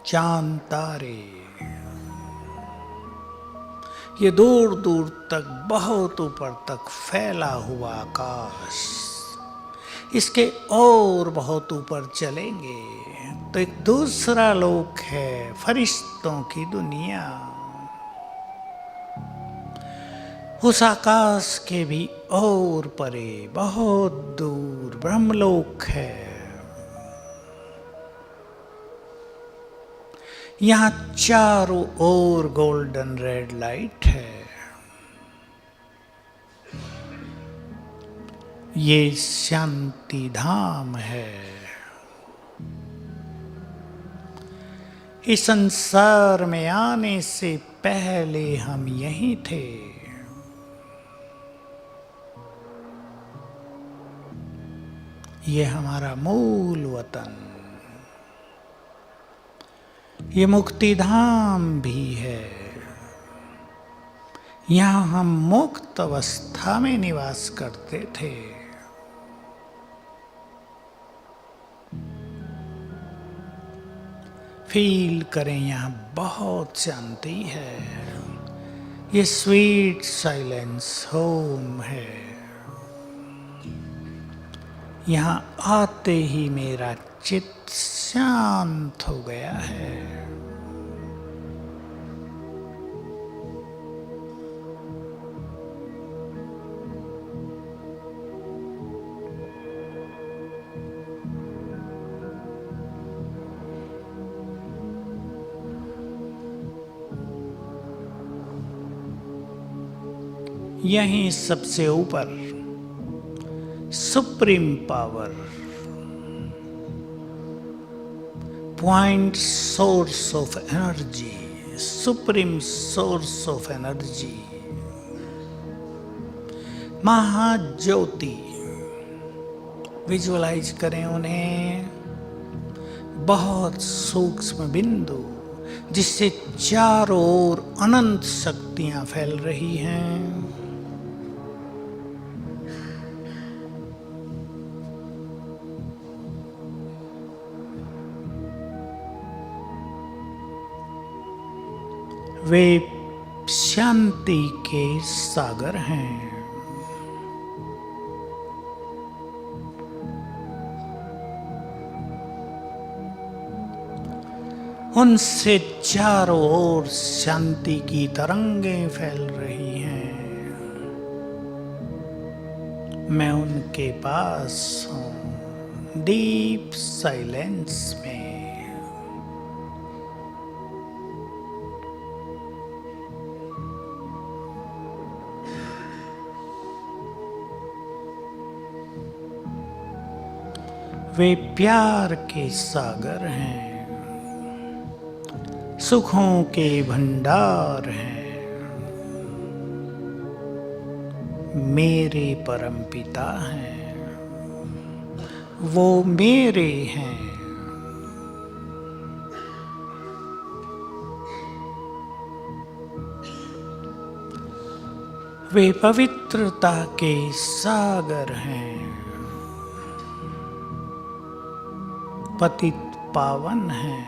चांद तारे, ये दूर दूर तक, बहुत ऊपर तक फैला हुआ आकाश। इसके और बहुत ऊपर चलेंगे तो एक दूसरा लोक है, फरिश्तों की दुनिया। उस आकाश के भी और परे, बहुत दूर ब्रह्मलोक है। यहां चारों ओर गोल्डन रेड लाइट है। ये शांति धाम है। इस संसार में आने से पहले हम यहीं थे। ये हमारा मूल वतन, ये मुक्ति धाम भी है। यहाँ हम मुक्त अवस्था में निवास करते थे। फील करें यहाँ बहुत शांति है। ये स्वीट साइलेंस होम है। यहाँ आते ही मेरा चित्त शांत हो गया है। यहीं सबसे ऊपर supreme power, point source of energy, supreme source of energy, महाज्योति, विजुअलाइज करें उन्हें, बहुत सूक्ष्म बिंदु जिससे चारों ओर अनंत शक्तियां फैल रही हैं। वे शांति के सागर हैं। उनसे चारों ओर शांति की तरंगें फैल रही हैं। मैं उनके पास हूँ, डीप साइलेंस में। वे प्यार के सागर हैं, सुखों के भंडार हैं। मेरे परमपिता हैं, वो मेरे हैं। वे पवित्रता के सागर हैं, पतित पावन हैं।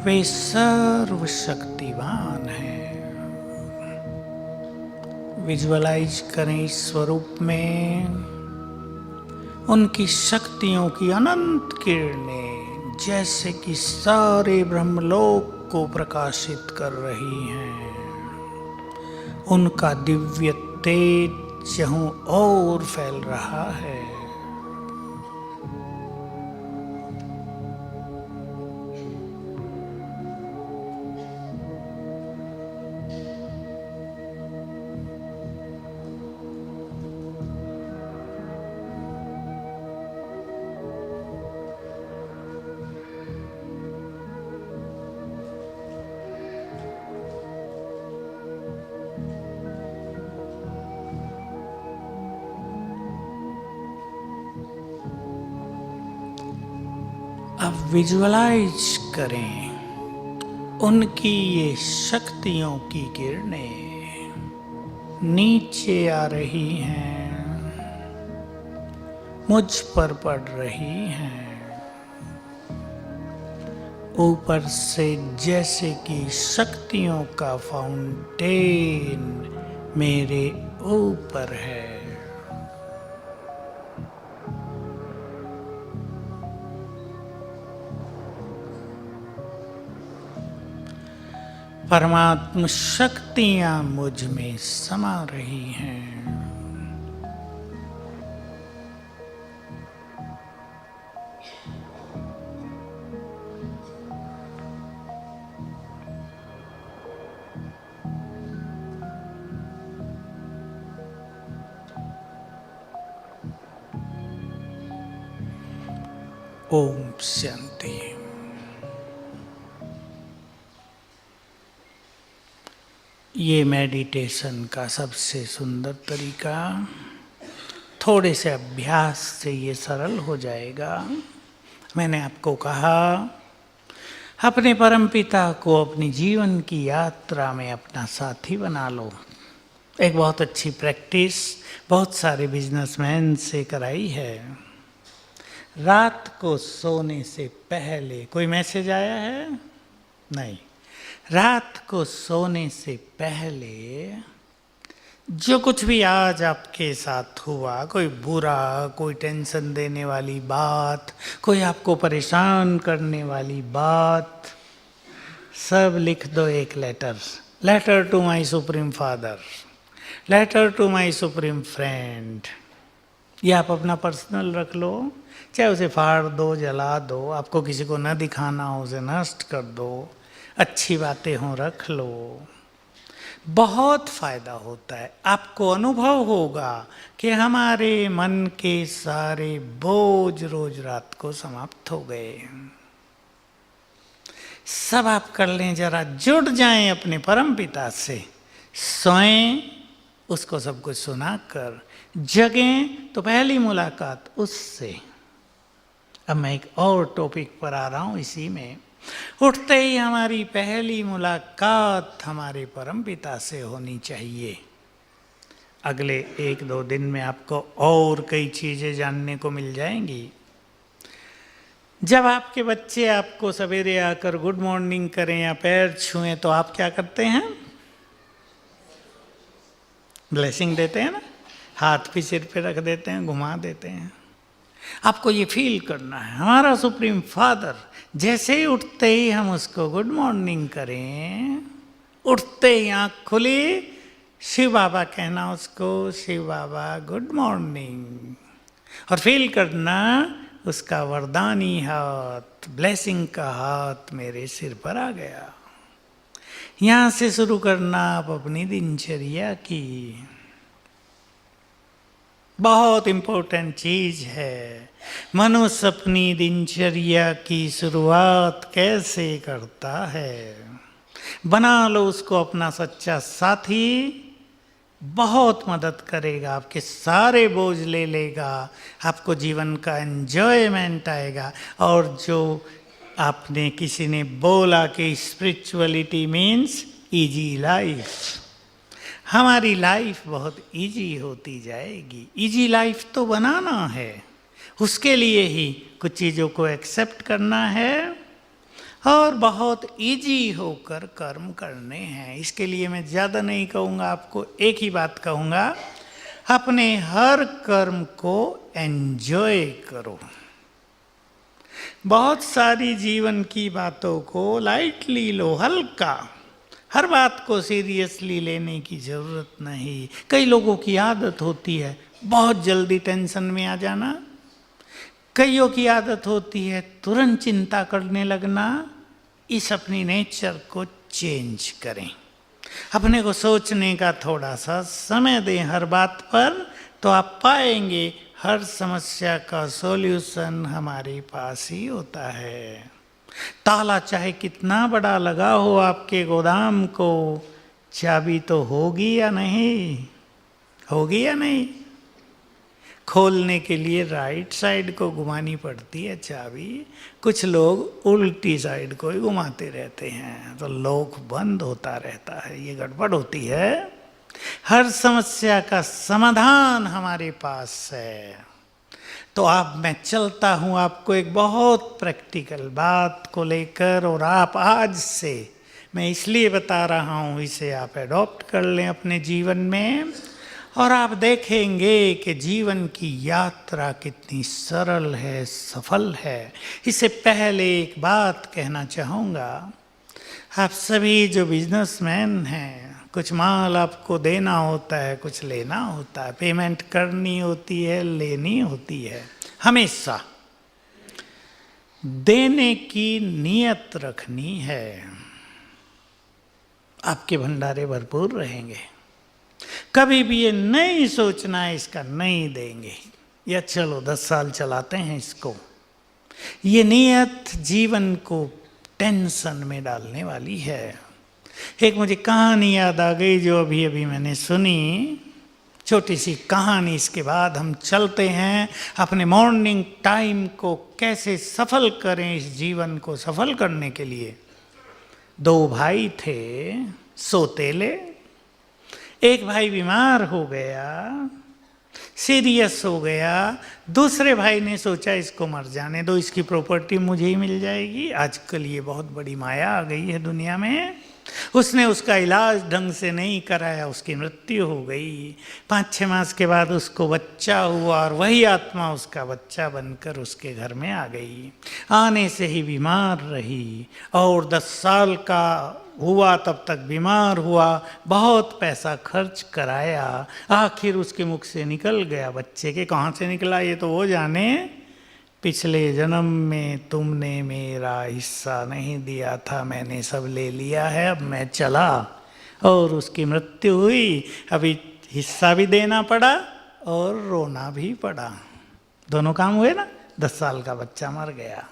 वे सर्वशक्तिवान हैं। विजुअलाइज करें इस स्वरूप में उनकी शक्तियों की अनंत किरणें जैसे कि सारे ब्रह्मलोक को प्रकाशित कर रही हैं। उनका दिव्य तेज जहाँ और फैल रहा है। अब विजुअलाइज करें उनकी ये शक्तियों की किरणें नीचे आ रही हैं, मुझ पर पड़ रही हैं। ऊपर से जैसे कि शक्तियों का फाउंटेन मेरे ऊपर है। परमात्म शक्तियां मुझ में समा रही हैं। ओम शांति। ये मेडिटेशन का सबसे सुंदर तरीका, थोड़े से अभ्यास से ये सरल हो जाएगा। मैंने आपको कहा अपने परमपिता को अपनी जीवन की यात्रा में अपना साथी बना लो। एक बहुत अच्छी प्रैक्टिस बहुत सारे बिजनेसमैन से कराई है। रात को सोने से पहले कोई मैसेज आया है? नहीं, रात को सोने से पहले जो कुछ भी आज आपके साथ हुआ, कोई बुरा, कोई टेंशन देने वाली बात, कोई आपको परेशान करने वाली बात, सब लिख दो एक letter. Letter to my supreme father, letter to my supreme friend. ये आप अपना पर्सनल रख लो, चाहे उसे फाड़ दो, जला दो, आपको किसी को न दिखाना हो उसे नष्ट कर दो, अच्छी बातें हों रख लो। बहुत फायदा होता है। आपको अनुभव होगा कि हमारे मन के सारे बोझ रोज रात को समाप्त हो गए। सब आप कर लें, जरा जुड़ जाएं अपने परम पिता से, सोएं उसको सब कुछ सुनाकर, जगें तो पहली मुलाकात उससे। अब मैं एक और टॉपिक पर आ रहा हूं इसी में। उठते ही हमारी पहली मुलाकात हमारे परम पिता से होनी चाहिए। अगले 1-2 दिन में आपको और कई चीजें जानने को मिल जाएंगी। जब आपके बच्चे आपको सवेरे आकर गुड मॉर्निंग करें या पैर छुएं तो आप क्या करते हैं? ब्लेसिंग देते हैं ना, हाथ भी सिर पे रख देते हैं, घुमा देते हैं। आपको ये फील करना है हमारा सुप्रीम फादर, जैसे ही उठते ही हम उसको गुड मॉर्निंग करें, उठते ही आँख खुली, शिव बाबा कहना उसको, शिव बाबा गुड मॉर्निंग, और फील करना उसका वरदानी हाथ, ब्लेसिंग का हाथ मेरे सिर पर आ गया। यहाँ से शुरू करना आप अपनी दिनचर्या की। बहुत इम्पोर्टेंट चीज है। मनुष्य अपनी दिनचर्या की शुरुआत कैसे करता है? बना लो उसको अपना सच्चा साथी, बहुत मदद करेगा, आपके सारे बोझ ले लेगा, आपको जीवन का एंजॉयमेंट आएगा। और जो आपने किसी ने बोला कि स्पिरिचुअलिटी मीन्स इजी लाइफ, हमारी लाइफ बहुत इजी होती जाएगी। इजी लाइफ तो बनाना है, उसके लिए ही कुछ चीज़ों को एक्सेप्ट करना है और बहुत इजी होकर कर्म करने हैं। इसके लिए मैं ज़्यादा नहीं कहूँगा, आपको एक ही बात कहूँगा, अपने हर कर्म को एंजॉय करो। बहुत सारी जीवन की बातों को लाइटली लो, हल्का, हर बात को सीरियसली लेने की ज़रूरत नहीं। कई लोगों की आदत होती है बहुत जल्दी टेंशन में आ जाना, कईयों की आदत होती है तुरंत चिंता करने लगना। इस अपनी नेचर को चेंज करें, अपने को सोचने का थोड़ा सा समय दें हर बात पर, तो आप पाएंगे हर समस्या का सॉल्यूशन हमारे पास ही होता है। ताला चाहे कितना बड़ा लगा हो आपके गोदाम को, चाबी तो होगी या नहीं? होगी या नहीं? खोलने के लिए राइट साइड को घुमानी पड़ती है चाबी, कुछ लोग उल्टी साइड को ही घुमाते रहते हैं, तो लॉक बंद होता रहता है, ये गड़बड़ होती है। हर समस्या का समाधान हमारे पास है। तो आप, मैं चलता हूँ आपको एक बहुत प्रैक्टिकल बात को लेकर, और आप आज से, मैं इसलिए बता रहा हूँ, इसे आप एडॉप्ट कर लें अपने जीवन में, और आप देखेंगे कि जीवन की यात्रा कितनी सरल है, सफल है। इससे पहले एक बात कहना चाहूँगा, आप सभी जो बिजनेसमैन हैं, कुछ माल आपको देना होता है, कुछ लेना होता है, पेमेंट करनी होती है, लेनी होती है, हमेशा देने की नियत रखनी है। आपके भंडारे भरपूर रहेंगे। कभी भी ये नहीं सोचना है इसका नहीं देंगे, या चलो 10 साल चलाते हैं इसको। ये नियत जीवन को टेंशन में डालने वाली है। एक मुझे कहानी याद आ गई जो अभी अभी मैंने सुनी, छोटी सी कहानी, इसके बाद हम चलते हैं अपने मॉर्निंग टाइम को कैसे सफल करें। इस जीवन को सफल करने के लिए 2 भाई थे सौतेले। एक भाई बीमार हो गया, सीरियस हो गया। दूसरे भाई ने सोचा इसको मर जाने दो, इसकी प्रॉपर्टी मुझे ही मिल जाएगी। आजकल ये बहुत बड़ी माया आ गई है दुनिया में। उसने उसका इलाज ढंग से नहीं कराया, उसकी मृत्यु हो गई। 5-6 मास के बाद उसको बच्चा हुआ और वही आत्मा उसका बच्चा बनकर उसके घर में आ गई। आने से ही बीमार रही और 10 साल का हुआ तब तक बीमार हुआ, बहुत पैसा खर्च कराया, आखिर उसके मुख से निकल गया बच्चे के। कहाँ से निकला ये तो वो जाने। पिछले जन्म में तुमने मेरा हिस्सा नहीं दिया था, मैंने सब ले लिया है, अब मैं चला। और उसकी मृत्यु हुई। अभी हिस्सा भी देना पड़ा और रोना भी पड़ा, दोनों काम हुए ना। 10 साल का बच्चा मर गया।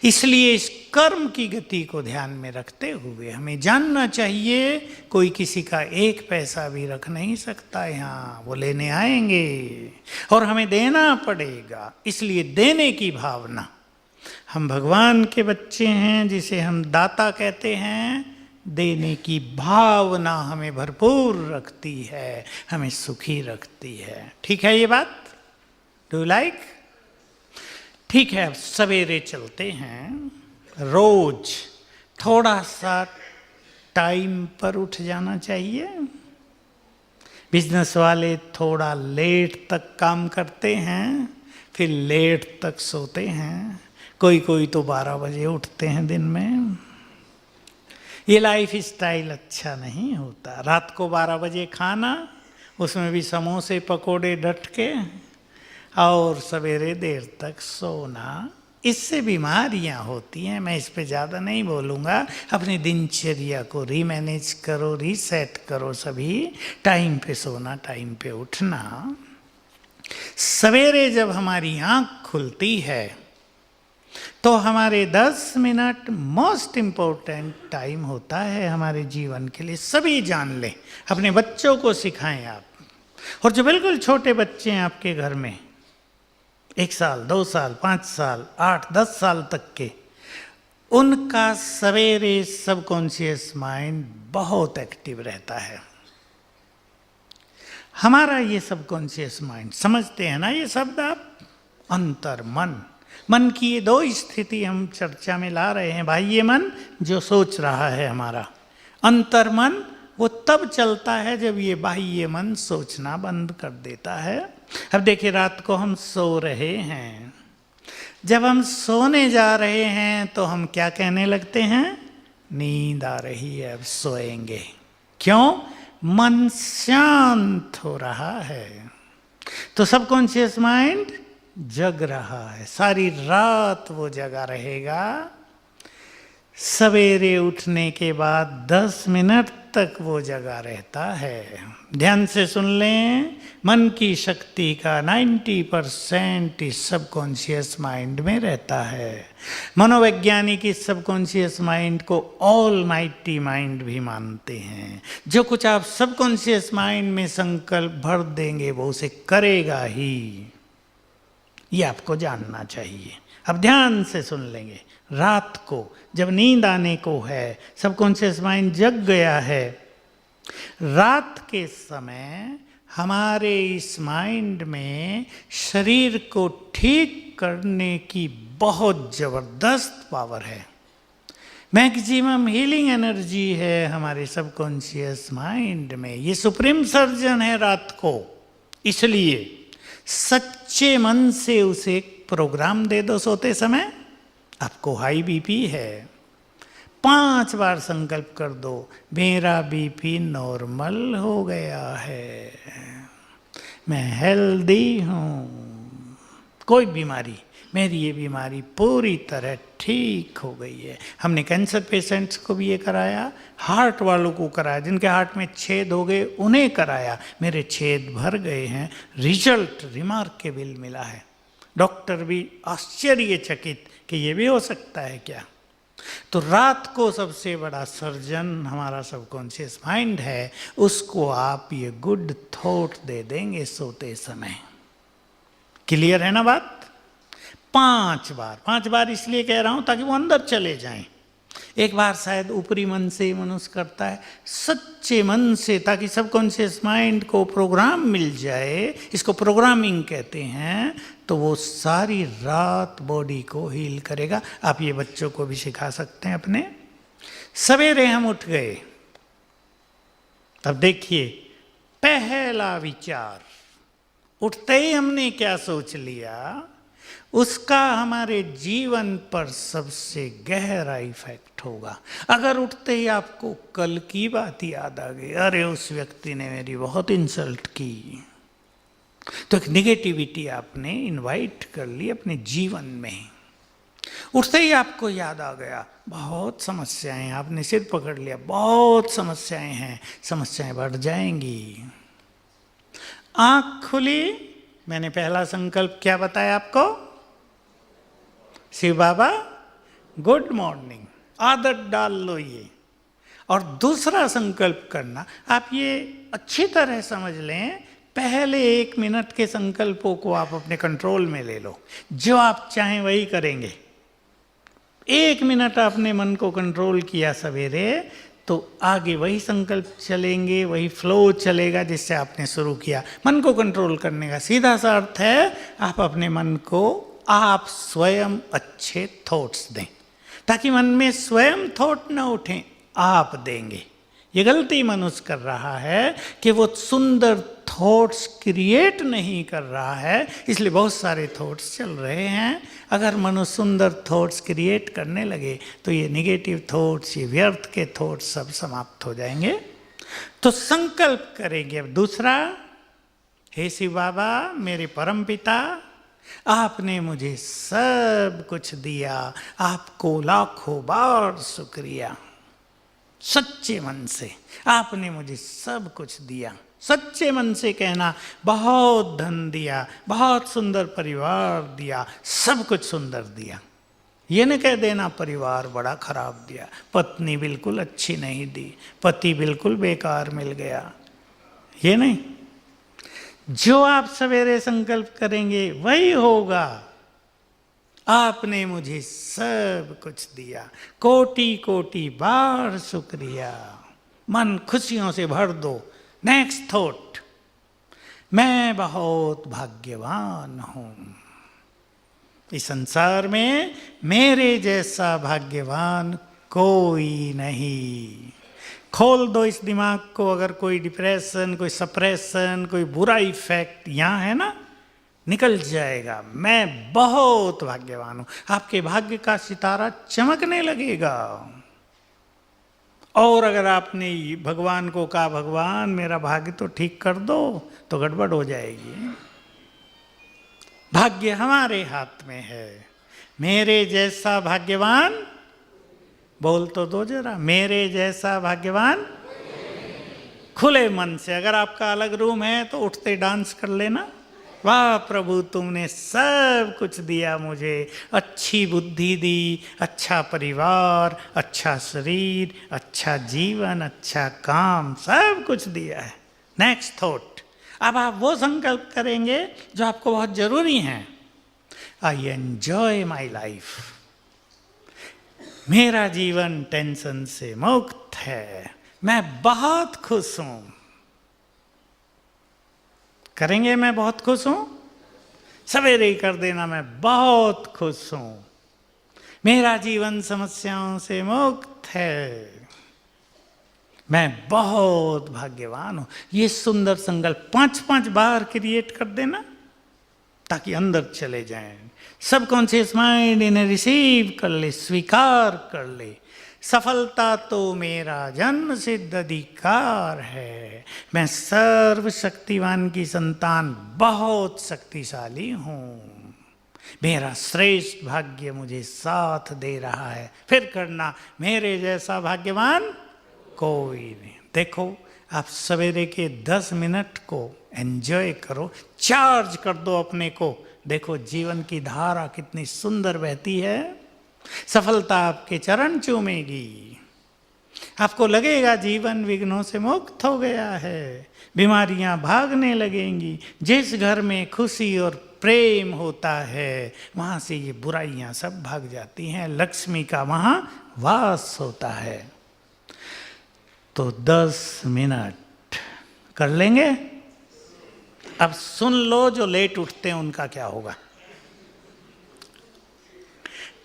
इसलिए इस कर्म की गति को ध्यान में रखते हुए हमें जानना चाहिए, कोई किसी का एक पैसा भी रख नहीं सकता यहाँ, वो लेने आएंगे और हमें देना पड़ेगा। इसलिए देने की भावना, हम भगवान के बच्चे हैं जिसे हम दाता कहते हैं। देने की भावना हमें भरपूर रखती है, हमें सुखी रखती है। ठीक है ये बात? Do like? ठीक है, अब सवेरे चलते हैं। रोज थोड़ा सा टाइम पर उठ जाना चाहिए। बिजनेस वाले थोड़ा लेट तक काम करते हैं, फिर लेट तक सोते हैं। कोई तो 12 बजे उठते हैं दिन में। ये लाइफ स्टाइल अच्छा नहीं होता। रात को 12 बजे खाना, उसमें भी समोसे पकोड़े डट के, और सवेरे देर तक सोना। इससे बीमारियां होती हैं। मैं इस पे ज़्यादा नहीं बोलूँगा। अपनी दिनचर्या को रीमैनेज करो, रीसेट करो। सभी टाइम पे सोना, टाइम पे उठना। सवेरे जब हमारी आँख खुलती है तो हमारे 10 मिनट मोस्ट इम्पोर्टेंट टाइम होता है हमारे जीवन के लिए। सभी जान लें, अपने बच्चों को सिखाएं आप। और जो बिल्कुल छोटे बच्चे हैं आपके घर में, 1 साल, 2 साल, 5 साल, 8-10 साल तक के, उनका सवेरे सबकॉन्शियस माइंड बहुत एक्टिव रहता है। हमारा ये सबकॉन्शियस माइंड, समझते हैं ना ये शब्द आप? अंतर मन। मन की ये 2 स्थिति हम चर्चा में ला रहे हैं। बाह्य मन जो सोच रहा है हमारा, अंतर मन वो तब चलता है जब ये बाह्य मन सोचना बंद कर देता है। अब देखिए, रात को हम सो रहे हैं। जब हम सोने जा रहे हैं तो हम क्या कहने लगते हैं? नींद आ रही है, अब सोएंगे। क्यों? मन शांत हो रहा है। तो सबकॉन्शियस माइंड जग रहा है, सारी रात वो जगा रहेगा। सवेरे उठने के बाद 10 मिनट तक वो जगा रहता है। ध्यान से सुन लें, मन की शक्ति का 90% इस सबकॉन्शियस माइंड में रहता है। मनोवैज्ञानिक इस सबकॉन्शियस माइंड को ऑल माइटी माइंड भी मानते हैं। जो कुछ आप सबकॉन्शियस माइंड में संकल्प भर देंगे वो उसे करेगा ही, ये आपको जानना चाहिए। अब ध्यान से सुन लेंगे। रात को जब नींद आने को है, सबकॉन्शियस माइंड जग गया है, रात के समय हमारे इस माइंड में शरीर को ठीक करने की बहुत जबरदस्त पावर है। मैक्सिमम हीलिंग एनर्जी है हमारे सबकॉन्शियस माइंड में। ये सुप्रीम सर्जन है रात को। इसलिए सच्चे मन से उसे प्रोग्राम दे दो सोते समय। आपको हाई बीपी है, 5 बार संकल्प कर दो, मेरा बीपी नॉर्मल हो गया है, मैं हेल्दी हूँ, कोई बीमारी, मेरी ये बीमारी पूरी तरह ठीक हो गई है। हमने कैंसर पेशेंट्स को भी ये कराया, हार्ट वालों को कराया, जिनके हार्ट में छेद हो गए उन्हें कराया, मेरे छेद भर गए हैं, रिजल्ट रिमार्केबल मिला है। डॉक्टर भी आश्चर्यचकित कि ये भी हो सकता है क्या। तो रात को सबसे बड़ा सर्जन हमारा सबकॉन्शियस माइंड है, उसको आप ये गुड थॉट दे देंगे सोते समय। क्लियर है ना बात? 5 बार, 5 बार इसलिए कह रहा हूं ताकि वो अंदर चले जाएं। एक बार शायद ऊपरी मन से मनुष्य करता है, सच्चे मन से, ताकि सबकॉन्शियस माइंड को प्रोग्राम मिल जाए, इसको प्रोग्रामिंग कहते हैं, तो वो सारी रात बॉडी को हील करेगा। आप ये बच्चों को भी सिखा सकते हैं अपने। सवेरे हम उठ गए, अब देखिए पहला विचार, उठते ही हमने क्या सोच लिया, उसका हमारे जीवन पर सबसे गहरा इफेक्ट होगा। अगर उठते ही आपको कल की बात याद आ गई, अरे उस व्यक्ति ने मेरी बहुत इंसल्ट की, तो एक निगेटिविटी आपने इनवाइट कर ली अपने जीवन में। उठते ही आपको याद आ गया बहुत समस्याएं हैं, आपने सिर पकड़ लिया, बहुत समस्याएं हैं, समस्याएं बढ़ जाएंगी। आंख खुली, मैंने पहला संकल्प क्या बताया आपको, शिव बाबा गुड मॉर्निंग, आदत डाल लो ये। और दूसरा संकल्प करना, आप ये अच्छी तरह समझ लें, पहले 1 मिनट के संकल्पों को आप अपने कंट्रोल में ले लो, जो आप चाहें वही करेंगे। 1 मिनट आपने मन को कंट्रोल किया सवेरे, तो आगे वही संकल्प चलेंगे, वही फ्लो चलेगा जिससे आपने शुरू किया। मन को कंट्रोल करने का सीधा सा अर्थ है, आप अपने मन को आप स्वयं अच्छे थॉट्स दें, ताकि मन में स्वयं थॉट न उठें, आप देंगे। ये गलती मनुष्य कर रहा है कि वो सुंदर थॉट्स क्रिएट नहीं कर रहा है, इसलिए बहुत सारे थॉट्स चल रहे हैं। अगर मनुष्य सुंदर थॉट्स क्रिएट करने लगे तो ये निगेटिव थॉट्स, ये व्यर्थ के थॉट्स सब समाप्त हो जाएंगे। तो संकल्प करेंगे। अब दूसरा, हे शिव बाबा मेरे परम पिता, आपने मुझे सब कुछ दिया, आपको लाखों बार शुक्रिया। सच्चे मन से आपने मुझे सब कुछ दिया, सच्चे मन से कहना, बहुत धन दिया, बहुत सुंदर परिवार दिया, सब कुछ सुंदर दिया। ये न कह देना परिवार बड़ा खराब दिया, पत्नी बिल्कुल अच्छी नहीं दी, पति बिल्कुल बेकार मिल गया, ये नहीं। जो आप सवेरे संकल्प करेंगे वही होगा। आपने मुझे सब कुछ दिया, कोटि कोटि बार शुक्रिया। मन खुशियों से भर दो। नेक्स्ट थॉट, मैं बहुत भाग्यवान हूं, इस संसार में मेरे जैसा भाग्यवान कोई नहीं। खोल दो इस दिमाग को। अगर कोई डिप्रेशन, कोई सप्रेशन, कोई बुरा इफेक्ट यहाँ है ना, निकल जाएगा। मैं बहुत भाग्यवान हूं। आपके भाग्य का सितारा चमकने लगेगा। और अगर आपने भगवान को कहा, भगवान मेरा भाग्य तो ठीक कर दो, तो गड़बड़ हो जाएगी। भाग्य हमारे हाथ में है। मेरे जैसा भाग्यवान, बोल तो दो जरा, मेरे जैसा भाग्यवान। खुले मन से, अगर आपका अलग रूम है तो उठते डांस कर लेना, वाह प्रभु तुमने सब कुछ दिया मुझे, अच्छी बुद्धि दी, अच्छा परिवार, अच्छा शरीर, अच्छा जीवन, अच्छा काम, सब कुछ दिया है। नेक्स्ट थॉट, अब आप वो संकल्प करेंगे जो आपको बहुत जरूरी है। आई एंजॉय माई लाइफ, मेरा जीवन टेंशन से मुक्त है, मैं बहुत खुश हूं। करेंगे मैं बहुत खुश हूं, सवेरे ही कर देना, मैं बहुत खुश हूं, मेरा जीवन समस्याओं से मुक्त है, मैं बहुत भाग्यवान हूं। ये सुंदर संकल्प 5-5 बार क्रिएट कर देना, ताकि अंदर चले जाएं। सबकॉन्शियस माइंड इन्हें रिसीव कर ले, स्वीकार कर ले। सफलता तो मेरा जन्म सिद्ध अधिकार है, मैं सर्वशक्तिवान की संतान बहुत शक्तिशाली हूं, मेरा श्रेष्ठ भाग्य मुझे साथ दे रहा है। फिर करना, मेरे जैसा भाग्यवान कोई नहीं। देखो, आप सवेरे के 10 मिनट को एंजॉय करो, चार्ज कर दो अपने को। देखो जीवन की धारा कितनी सुंदर बहती है। सफलता आपके चरण चूमेगी, आपको लगेगा जीवन विघ्नों से मुक्त हो गया है, बीमारियां भागने लगेंगी। जिस घर में खुशी और प्रेम होता है वहाँ से ये बुराइयाँ सब भाग जाती हैं, लक्ष्मी का वहाँ वास होता है। तो 10 मिनट कर लेंगे। अब सुन लो जो लेट उठते हैं उनका क्या होगा,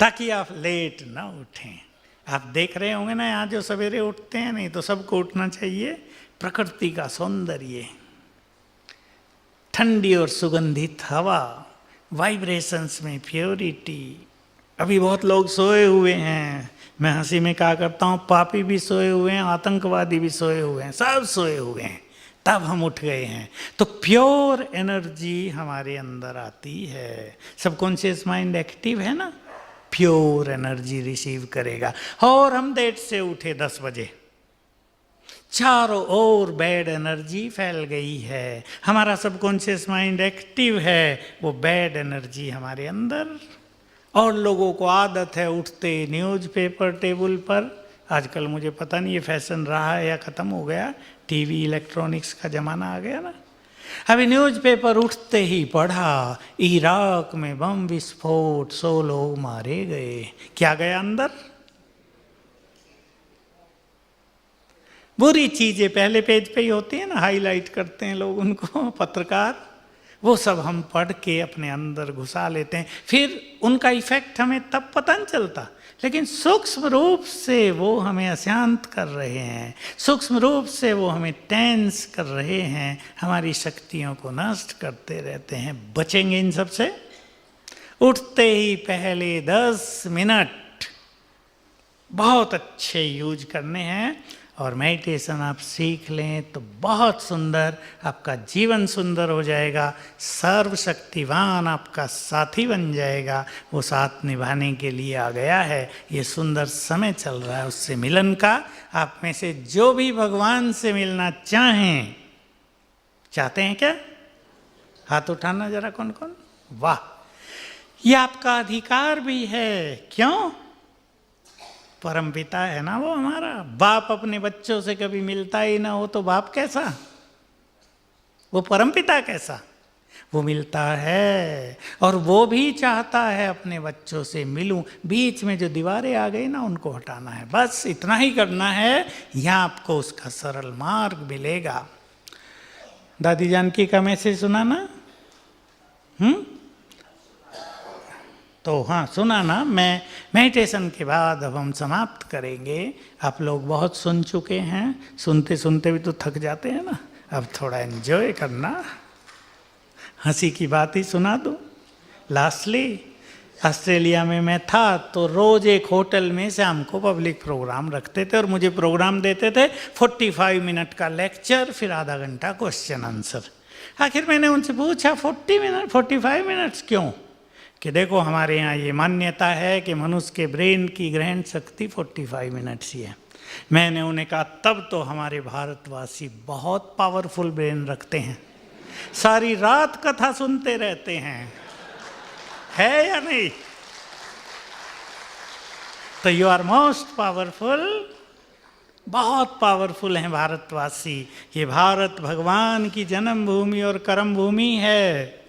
ताकि आप लेट ना उठें। आप देख रहे होंगे ना यहाँ जो सवेरे उठते हैं, नहीं तो सबको उठना चाहिए। प्रकृति का सौंदर्य, ठंडी और सुगंधित हवा, वाइब्रेशंस में प्योरिटी। अभी बहुत लोग सोए हुए हैं, मैं हंसी में कहा करता हूँ पापी भी सोए हुए हैं, आतंकवादी भी सोए हुए हैं, सब सोए हुए हैं, तब हम उठ गए हैं। तो प्योर एनर्जी हमारे अंदर आती है। सबकॉन्शियस माइंड एक्टिव है ना, प्योर एनर्जी रिसीव करेगा। और हम देर से उठे 10 बजे, चारों ओर बैड एनर्जी फैल गई है। हमारा सबकॉन्शियस माइंड एक्टिव है, वो बैड एनर्जी हमारे अंदर। और लोगों को आदत है उठते न्यूज़पेपर टेबल पर। आजकल मुझे पता नहीं ये फैशन रहा है या ख़त्म हो गया, टीवी इलेक्ट्रॉनिक्स का ज़माना आ गया ना। अभी न्यूज़पेपर उठते ही पढ़ा इराक में बम विस्फोट, 100 लोग मारे गए। क्या गया अंदर? बुरी चीज़ें पहले पेज पे ही होती है ना, हाईलाइट करते हैं लोग उनको, पत्रकार। वो सब हम पढ़ के अपने अंदर घुसा लेते हैं, फिर उनका इफेक्ट हमें तब पता नहीं चलता, लेकिन सूक्ष्म रूप से वो हमें अशांत कर रहे हैं, सूक्ष्म रूप से वो हमें टेंस कर रहे हैं, हमारी शक्तियों को नष्ट करते रहते हैं। बचेंगे इन सब से। उठते ही पहले 10 मिनट बहुत अच्छे यूज करने हैं। और मेडिटेशन आप सीख लें तो बहुत सुंदर, आपका जीवन सुंदर हो जाएगा। सर्वशक्तिवान आपका साथी बन जाएगा, वो साथ निभाने के लिए आ गया है। ये सुंदर समय चल रहा है उससे मिलन का। आप में से जो भी भगवान से मिलना चाहते हैं क्या? हाथ उठाना जरा, कौन कौन। वाह, ये आपका अधिकार भी है। क्यों? परमपिता है ना वो हमारा। बाप अपने बच्चों से कभी मिलता ही ना हो तो बाप कैसा, वो परमपिता कैसा? वो मिलता है और वो भी चाहता है अपने बच्चों से मिलूं। बीच में जो दीवारें आ गई ना उनको हटाना है, बस इतना ही करना है। यहाँ आपको उसका सरल मार्ग मिलेगा। दादी जानकी का मैसेज सुना ना? तो हाँ, सुना ना। मैं मेडिटेशन के बाद अब हम समाप्त करेंगे। आप लोग बहुत सुन चुके हैं, सुनते सुनते भी तो थक जाते हैं ना। अब थोड़ा एंजॉय करना। हंसी की बात ही सुना दूँ। लास्टली, ऑस्ट्रेलिया में मैं था तो रोज़ एक होटल में शाम को पब्लिक प्रोग्राम रखते थे और मुझे प्रोग्राम देते थे 45 मिनट का लेक्चर, फिर आधा घंटा क्वेश्चन आंसर। आखिर मैंने उनसे पूछा 45 मिनट्स क्यों? कि देखो हमारे यहाँ ये मान्यता है कि मनुष्य के ब्रेन की ग्रहण शक्ति 45 मिनट्स ही है। मैंने उन्हें कहा तब तो हमारे भारतवासी बहुत पावरफुल ब्रेन रखते हैं, सारी रात कथा सुनते रहते हैं, है या नहीं? तो यू आर मोस्ट पावरफुल, बहुत पावरफुल हैं भारतवासी। ये भारत भगवान की जन्मभूमि और कर्म भूमि है।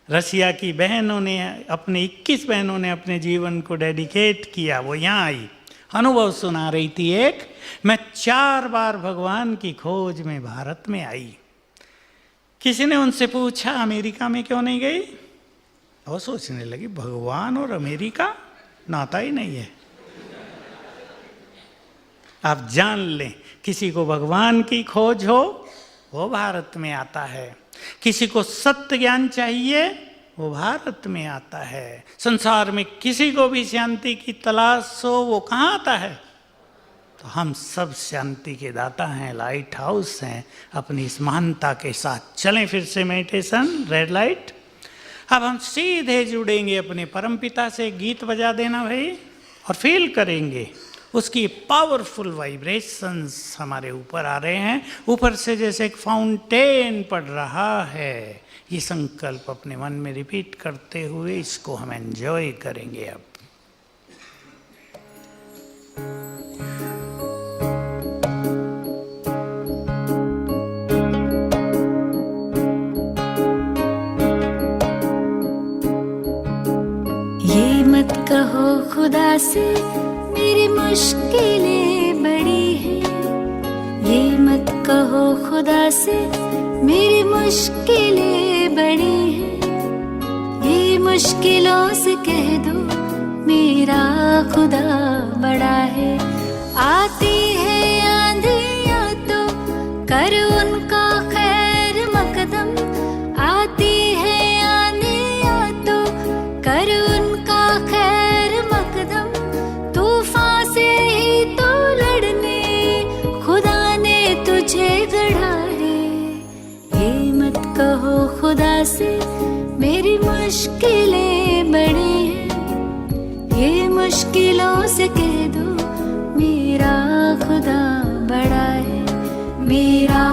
रशिया की बहनों ने, अपने 21 बहनों ने अपने जीवन को डेडिकेट किया। वो यहाँ आई, अनुभव सुना रही थी एक। मैं 4 बार भगवान की खोज में भारत में आई। किसी ने उनसे पूछा अमेरिका में क्यों नहीं गई? वो सोचने लगी भगवान और अमेरिका नाता ही नहीं है। आप जान लें, किसी को भगवान की खोज हो वो भारत में आता है, किसी को सत्य ज्ञान चाहिए वो भारत में आता है। संसार में किसी को भी शांति की तलाश हो वो कहाँ आता है? तो हम सब शांति के दाता हैं, लाइट हाउस हैं। अपनी इस महानता के साथ चलें फिर से मेडिटेशन, रेड लाइट। अब हम सीधे जुड़ेंगे अपने परमपिता से। गीत बजा देना भाई, और फील करेंगे उसकी पावरफुल वाइब्रेशंस हमारे ऊपर आ रहे हैं। ऊपर से जैसे एक फाउंटेन पड़ रहा है। ये संकल्प अपने मन में रिपीट करते हुए इसको हम एंजॉय करेंगे अब। मुश्किलें बड़ी हैं, ये मत कहो खुदा से मेरी मुश्किलें बड़ी हैं, ये मुश्किलों से कह दो मेरा खुदा बड़ा है। आती है आंधियाँ तो कर उनका खैर मकदम, आती है आंधियाँ तो कर उनका खैर मकदम, तूफान से ही तो लड़ने खुदा ने तुझे गढ़ा है। ये मत कहो खुदा से मेरी मुश्किलें बड़ी हैं, ये मुश्किलों से कह दो मेरा खुदा बड़ा है, मेरा